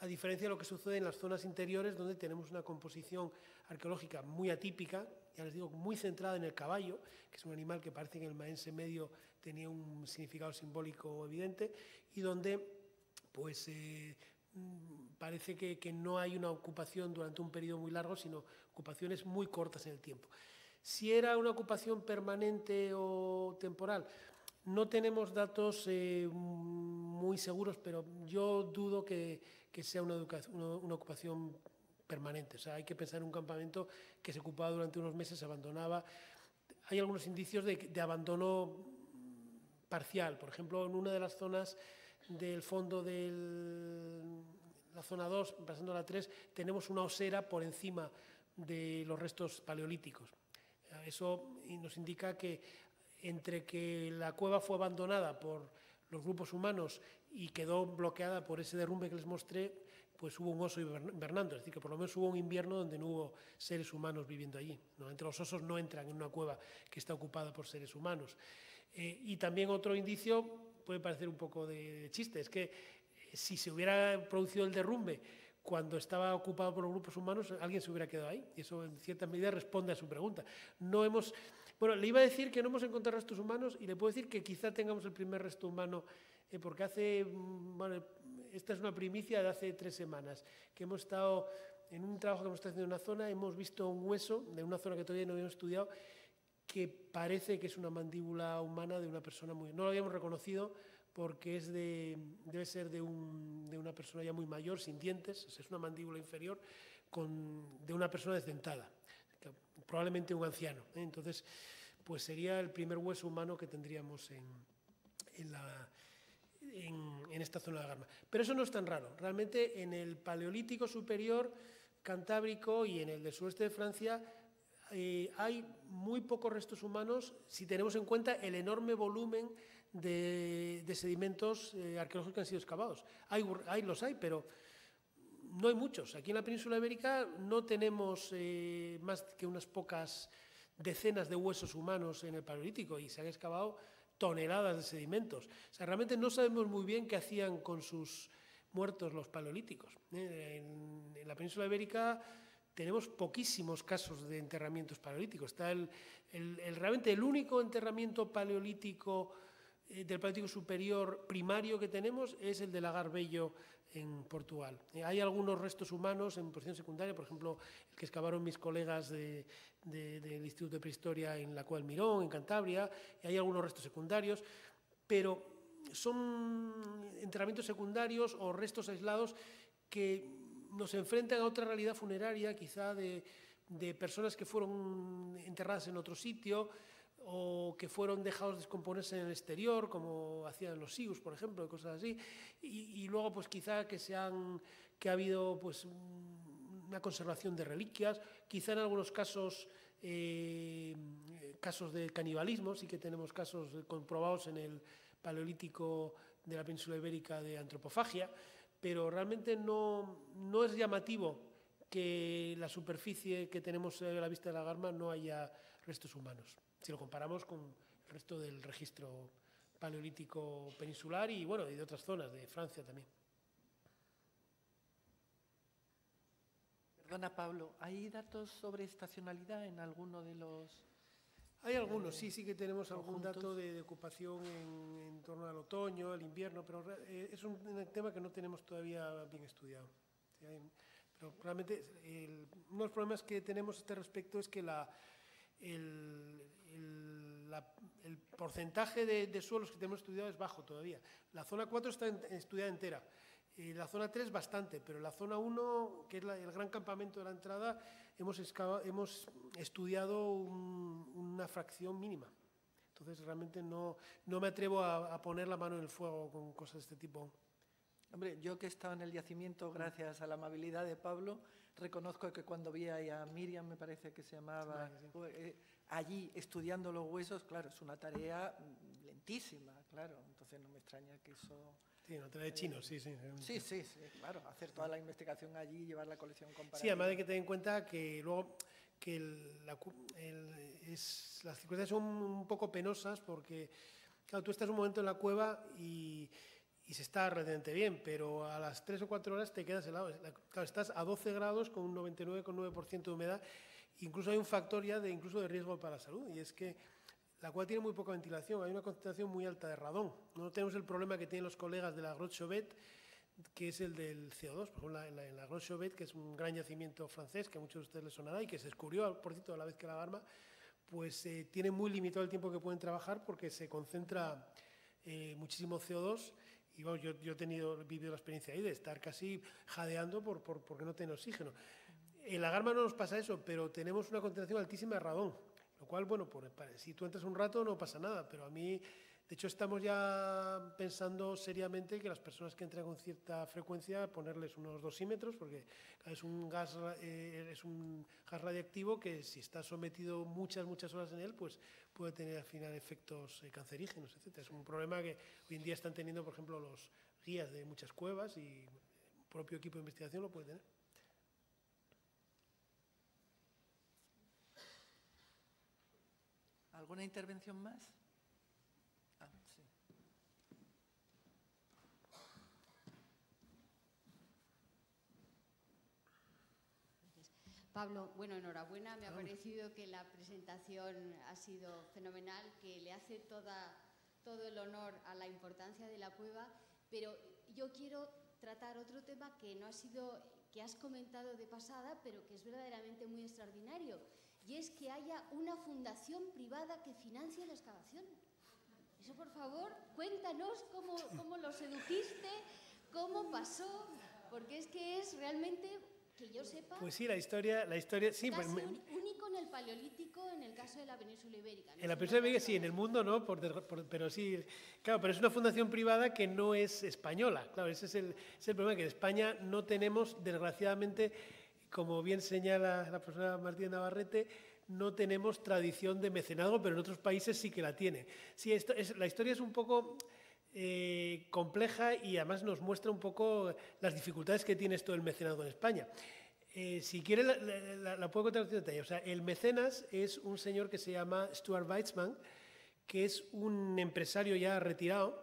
A diferencia de lo que sucede en las zonas interiores, donde tenemos una composición arqueológica muy atípica, ya les digo, muy centrada en el caballo, que es un animal que parece que en el maense medio tenía un significado simbólico evidente, y donde pues parece que no hay una ocupación durante un periodo muy largo, sino ocupaciones muy cortas en el tiempo. Si era una ocupación permanente o temporal, no tenemos datos muy seguros, pero yo dudo que sea una ocupación permanente. O sea, hay que pensar en un campamento que se ocupaba durante unos meses, se abandonaba. Hay algunos indicios de abandono parcial. Por ejemplo, en una de las zonas del fondo de la zona 2, pasando a la 3, tenemos una osera por encima de los restos paleolíticos. Eso nos indica que entre que la cueva fue abandonada por los grupos humanos y quedó bloqueada por ese derrumbe que les mostré, pues hubo un oso invernando, es decir, que por lo menos hubo un invierno donde no hubo seres humanos viviendo allí. Normalmente los osos no entran en una cueva que está ocupada por seres humanos. Y también otro indicio, puede parecer un poco de chiste, es que si se hubiera producido el derrumbe cuando estaba ocupado por los grupos humanos, alguien se hubiera quedado ahí. Y eso, en cierta medida, responde a su pregunta. Bueno, le iba a decir que no hemos encontrado restos humanos y le puedo decir que quizá tengamos el primer resto humano, porque bueno, esta es una primicia de hace 3 semanas, que hemos estado en un trabajo que hemos estado haciendo en una zona, hemos visto un hueso de una zona que todavía no habíamos estudiado, que parece que es una mandíbula humana de una persona no lo habíamos reconocido porque debe ser de una persona ya muy mayor, sin dientes, o sea, es una mandíbula inferior de una persona desdentada, probablemente un anciano, ¿eh? Entonces, pues sería el primer hueso humano que tendríamos en esta zona de la Garma. Pero eso no es tan raro. Realmente en el Paleolítico superior cantábrico y en el del sureste de Francia hay muy pocos restos humanos si tenemos en cuenta el enorme volumen de sedimentos arqueológicos que han sido excavados. Los hay, pero no hay muchos. Aquí en la península ibérica no tenemos más que unas pocas decenas de huesos humanos en el Paleolítico y se han excavado toneladas de sedimentos. O sea, realmente no sabemos muy bien qué hacían con sus muertos los paleolíticos. En la península ibérica tenemos poquísimos casos de enterramientos paleolíticos. Está realmente el único enterramiento paleolítico del Paleolítico superior primario que tenemos es el de Lagar Bello en Portugal. Hay algunos restos humanos en posición secundaria, por ejemplo, el que excavaron mis colegas del Instituto de Prehistoria en la Cueva del Mirón, en Cantabria, y hay algunos restos secundarios, pero son enterramientos secundarios o restos aislados que nos enfrentan a otra realidad funeraria, quizá de personas que fueron enterradas en otro sitio o que fueron dejados descomponerse en el exterior, como hacían los sius, por ejemplo, y cosas así, y luego pues quizá que ha habido pues una conservación de reliquias, quizá en algunos casos casos de canibalismo, sí que tenemos casos comprobados en el Paleolítico de la península ibérica de antropofagia, pero realmente no es llamativo que la superficie que tenemos a la vista de la Garma no haya restos humanos, si lo comparamos con el resto del registro paleolítico peninsular y, bueno, y de otras zonas, de Francia también. Perdona, Pablo, ¿hay datos sobre estacionalidad en alguno de los...? Hay algunos, sí que tenemos algún dato de ocupación en torno al otoño, al invierno, pero es un tema que no tenemos todavía bien estudiado. Pero realmente uno de los problemas que tenemos a este respecto es que el porcentaje de suelos que tenemos estudiado es bajo todavía. La zona 4 está estudiada entera, la zona 3 bastante, pero la zona 1, que es el gran campamento de la entrada, hemos estudiado una fracción mínima. Entonces realmente no me atrevo a poner la mano en el fuego con cosas de este tipo. Hombre, yo que he estado en el yacimiento, gracias a la amabilidad de Pablo, reconozco que cuando vi ahí a Miriam, me parece que se llamaba, allí estudiando los huesos, claro, es una tarea lentísima, claro, entonces no me extraña que eso... Sí, una tarea de chinos, sí. Sí, claro, hacer toda la investigación allí, llevar la colección comparativa. Sí, además hay que tener en cuenta que luego las circunstancias son un poco penosas porque, claro, tú estás un momento en la cueva y se está relativamente bien, pero a las 3 o 4 horas te quedas helado. Claro, estás a 12 grados con un 99,9% de humedad. Incluso hay un factor ya incluso de riesgo para la salud, y es que la cueva tiene muy poca ventilación, hay una concentración muy alta de radón. No tenemos el problema que tienen los colegas de la Grotte Chauvet, que es el del CO2. Por ejemplo, en la Grotte Chauvet, que es un gran yacimiento francés, que a muchos de ustedes les sonará y que se descubrió, por cierto, a la vez que la Garma, pues tiene muy limitado el tiempo que pueden trabajar porque se concentra muchísimo CO2. Y bueno, yo he vivido la experiencia ahí de estar casi jadeando porque no tiene oxígeno. En la Garma no nos pasa eso, pero tenemos una concentración altísima de radón, lo cual, bueno, si tú entras un rato no pasa nada, pero a mí, de hecho, estamos ya pensando seriamente que las personas que entran con cierta frecuencia ponerles unos dosímetros, porque es un gas radiactivo que si está sometido muchas horas en él, pues puede tener al final efectos cancerígenos, etc. Es un problema que hoy en día están teniendo, por ejemplo, los guías de muchas cuevas y el propio equipo de investigación lo puede tener. ¿Alguna intervención más? Sí. Pablo, bueno, enhorabuena. Me ha parecido que la presentación ha sido fenomenal, que le hace todo el honor a la importancia de la cueva, pero yo quiero tratar otro tema que no ha sido, que has comentado de pasada, pero que es verdaderamente muy extraordinario, y es que haya una fundación privada que financie la excavación. Eso, por favor, cuéntanos cómo lo sedujiste, cómo pasó, porque es que es realmente, que yo sepa... Pues sí, la historia sí. Casi único en el Paleolítico, en el caso de la península ibérica. En la península ibérica sí, en el mundo no, pero sí, claro, pero es una fundación privada que no es española. Claro, ese es el problema, que en España no tenemos, desgraciadamente, como bien señala la profesora Martínez Navarrete, no tenemos tradición de mecenazgo, pero en otros países sí que la tienen. Sí, la historia es un poco compleja y además nos muestra un poco las dificultades que tiene esto del mecenazgo en España. Si quiere, la puedo contar en detalle. O sea, el mecenas es un señor que se llama Stuart Weitzman, que es un empresario ya retirado,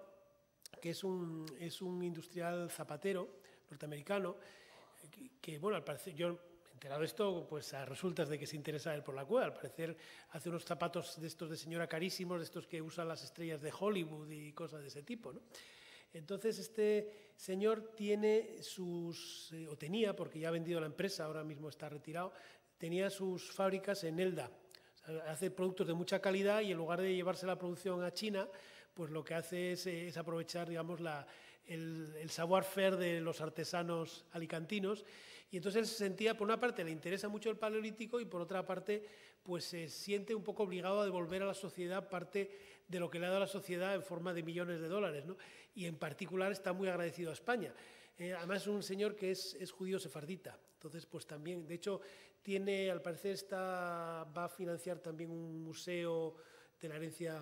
que es un industrial zapatero norteamericano, que bueno, al parecer, yo he enterado de esto pues a resultas de que se interesa él por la cueva. Al parecer hace unos zapatos de estos de señora carísimos, de estos que usan las estrellas de Hollywood y cosas de ese tipo, ¿no? Entonces este señor tiene o tenía, porque ya ha vendido la empresa, ahora mismo está retirado, tenía sus fábricas en Elda. O sea, hace productos de mucha calidad y en lugar de llevarse la producción a China, pues lo que hace es aprovechar, digamos, el savoir-faire de los artesanos alicantinos. Y entonces él se sentía, por una parte, le interesa mucho el Paleolítico y por otra parte, pues se siente un poco obligado a devolver a la sociedad parte de lo que le ha dado a la sociedad en forma de millones de dólares, ¿no? Y en particular está muy agradecido a España. Además es un señor que es judío sefardita. Entonces, pues también, de hecho, tiene, al parecer, va a financiar también un museo de la herencia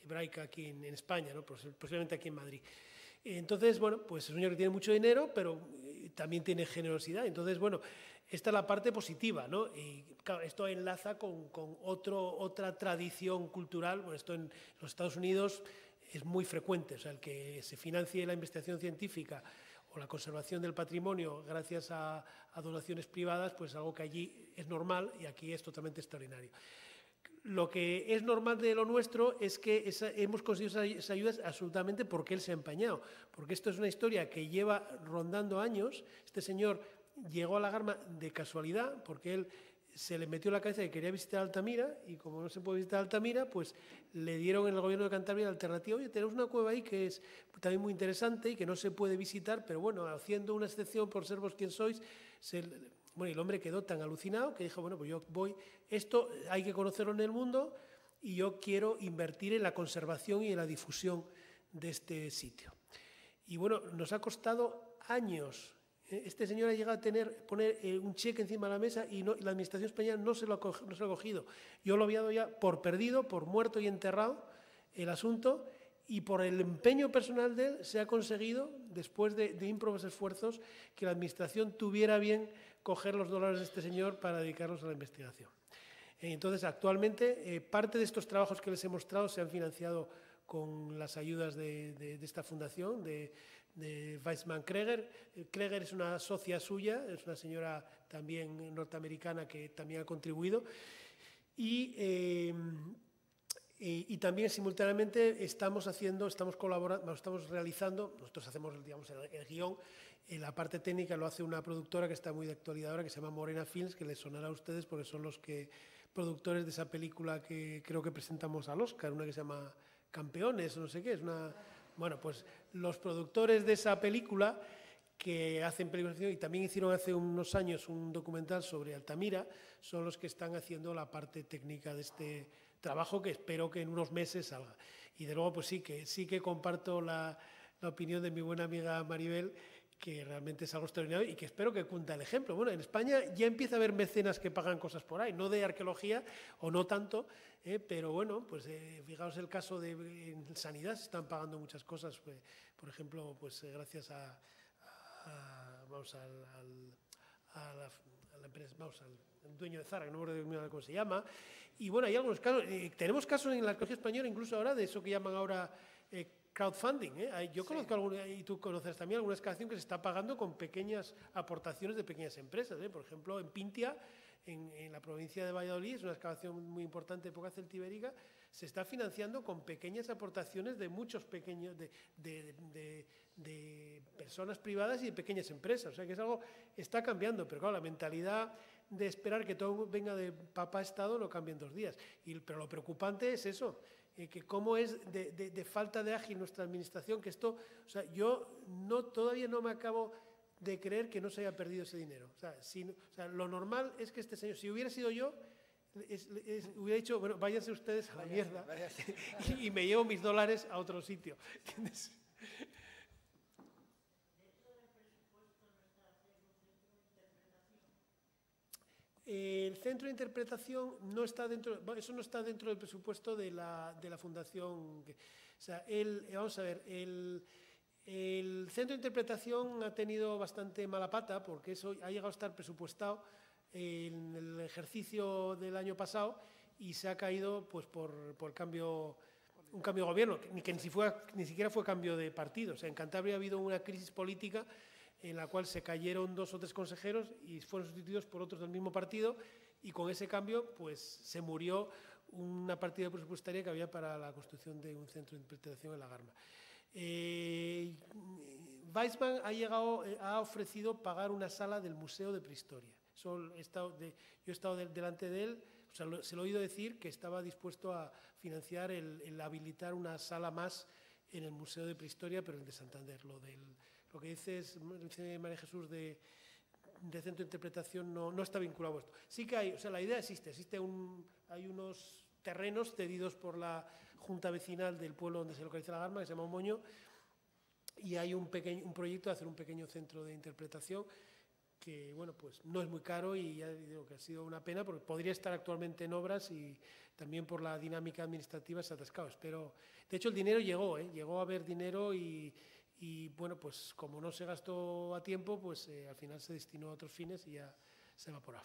hebraica aquí en España, ¿no? Posiblemente aquí en Madrid. Entonces, bueno, pues es un señor que tiene mucho dinero, pero también tiene generosidad. Entonces, bueno, esta es la parte positiva, ¿no? Y claro, esto enlaza con otra tradición cultural. Bueno, esto en los Estados Unidos es muy frecuente, o sea, el que se financie la investigación científica o la conservación del patrimonio gracias a donaciones privadas, pues algo que allí es normal y aquí es totalmente extraordinario. Lo que es normal de lo nuestro es que hemos conseguido esas ayudas absolutamente porque él se ha empeñado, porque esto es una historia que lleva rondando años. Este señor llegó a la Garma de casualidad porque él se le metió en la cabeza que quería visitar Altamira y como no se puede visitar Altamira, pues le dieron en el gobierno de Cantabria la alternativa: oye, tenemos una cueva ahí que es también muy interesante y que no se puede visitar, pero bueno, haciendo una excepción por ser vos quien sois, bueno, y el hombre quedó tan alucinado que dijo, bueno, pues yo voy, esto hay que conocerlo en el mundo y yo quiero invertir en la conservación y en la difusión de este sitio. Y bueno, nos ha costado años. Este señor ha llegado a poner un cheque encima de la mesa y la administración española no se lo ha cogido. Yo lo había dado ya por perdido, por muerto y enterrado el asunto, y por el empeño personal de él se ha conseguido, después de ímprobos esfuerzos, que la administración tuviera bien coger los dólares de este señor para dedicarlos a la investigación. Entonces, actualmente, parte de estos trabajos que les he mostrado se han financiado con las ayudas de esta fundación, de Weitzman Kreger. Kreger es una socia suya, es una señora también norteamericana que también ha contribuido. Y también simultáneamente estamos colaborando, estamos realizando, nosotros hacemos, digamos, el guión, la parte técnica lo hace una productora que está muy de actualidad ahora, que se llama Morena Films, que les sonará a ustedes porque son los productores de esa película que creo que presentamos al Oscar, una que se llama Campeones, o no sé qué, bueno, pues los productores de esa película que hacen películas y también hicieron hace unos años un documental sobre Altamira, son los que están haciendo la parte técnica de este trabajo, que espero que en unos meses salga. Y de luego, pues sí que comparto la opinión de mi buena amiga Maribel, que realmente es algo extraordinario y que espero que cuente el ejemplo. Bueno, en España ya empieza a haber mecenas que pagan cosas por ahí, no de arqueología o no tanto, pero bueno, pues fijaos el caso en sanidad se están pagando muchas cosas, pues, por ejemplo, pues gracias a la empresa, al dueño de Zara, que no me acuerdo cómo se llama. Y bueno, hay algunos casos, tenemos casos en la arqueología española, incluso ahora, de eso que llaman ahora crowdfunding. Yo conozco alguna, y tú conoces también, alguna excavación que se está pagando con pequeñas aportaciones de pequeñas empresas. Por ejemplo, en Pintia, en la provincia de Valladolid, es una excavación muy importante de época celtibérica, se está financiando con pequeñas aportaciones de muchos pequeños, de personas privadas y de pequeñas empresas. O sea que es algo, está cambiando, pero claro, la mentalidad de esperar que todo venga de papá Estado lo cambia en 2 días. Pero lo preocupante es eso, que cómo es de falta de ágil nuestra administración, que esto, o sea, yo todavía no me acabo de creer que no se haya perdido ese dinero. O sea, lo normal es que este señor, si hubiera sido yo, hubiera dicho, bueno, váyanse ustedes a la mierda y me llevo mis dólares a otro sitio. ¿Entiendes? El centro de interpretación no está dentro, eso no está dentro del presupuesto de la fundación. O sea, vamos a ver, el centro de interpretación ha tenido bastante mala pata porque eso ha llegado a estar presupuestado en el ejercicio del año pasado y se ha caído pues por un cambio de gobierno, que ni siquiera fue cambio de partido. O sea, en Cantabria ha habido una crisis política en la cual se cayeron 2 o 3 consejeros y fueron sustituidos por otros del mismo partido, y con ese cambio pues se murió una partida presupuestaria que había para la construcción de un centro de interpretación en La Garma. Weizmann ha ofrecido pagar una sala del Museo de Prehistoria. Yo he estado delante de él, o sea, se lo he oído decir que estaba dispuesto a financiar el habilitar una sala más en el Museo de Prehistoria, pero el de Santander. Lo que dice María Jesús de centro de interpretación no está vinculado a esto. Sí que hay, o sea, la idea existe hay unos terrenos cedidos por la Junta Vecinal del pueblo donde se localiza La Garma, que se llama Moño, y hay un proyecto de hacer un pequeño centro de interpretación que, bueno, pues no es muy caro, y ya digo que ha sido una pena porque podría estar actualmente en obras y también por la dinámica administrativa se ha atascado. Pero, de hecho, el dinero llegó a haber dinero y bueno, pues como no se gastó a tiempo, pues al final se destinó a otros fines y ya se evaporó.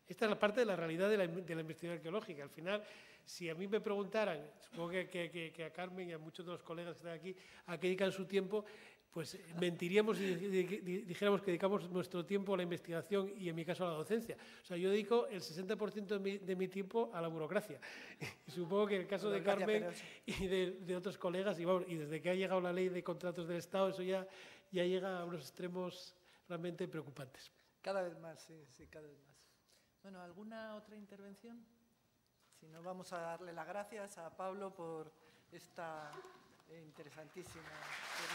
Esta es la parte de la realidad de la investigación arqueológica. Al final, si a mí me preguntaran, supongo que a Carmen y a muchos de los colegas que están aquí, a qué dedican su tiempo, pues mentiríamos si dijéramos que dedicamos nuestro tiempo a la investigación y en mi caso a la docencia. O sea, yo dedico el 60% de mi tiempo a la burocracia. Y supongo que en el caso de Carmen y de otros colegas, y desde que ha llegado la ley de contratos del Estado, eso ya llega a unos extremos realmente preocupantes. Cada vez más, sí, cada vez más. Bueno, ¿alguna otra intervención? Si no, vamos a darle las gracias a Pablo por esta interesantísima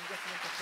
presentación.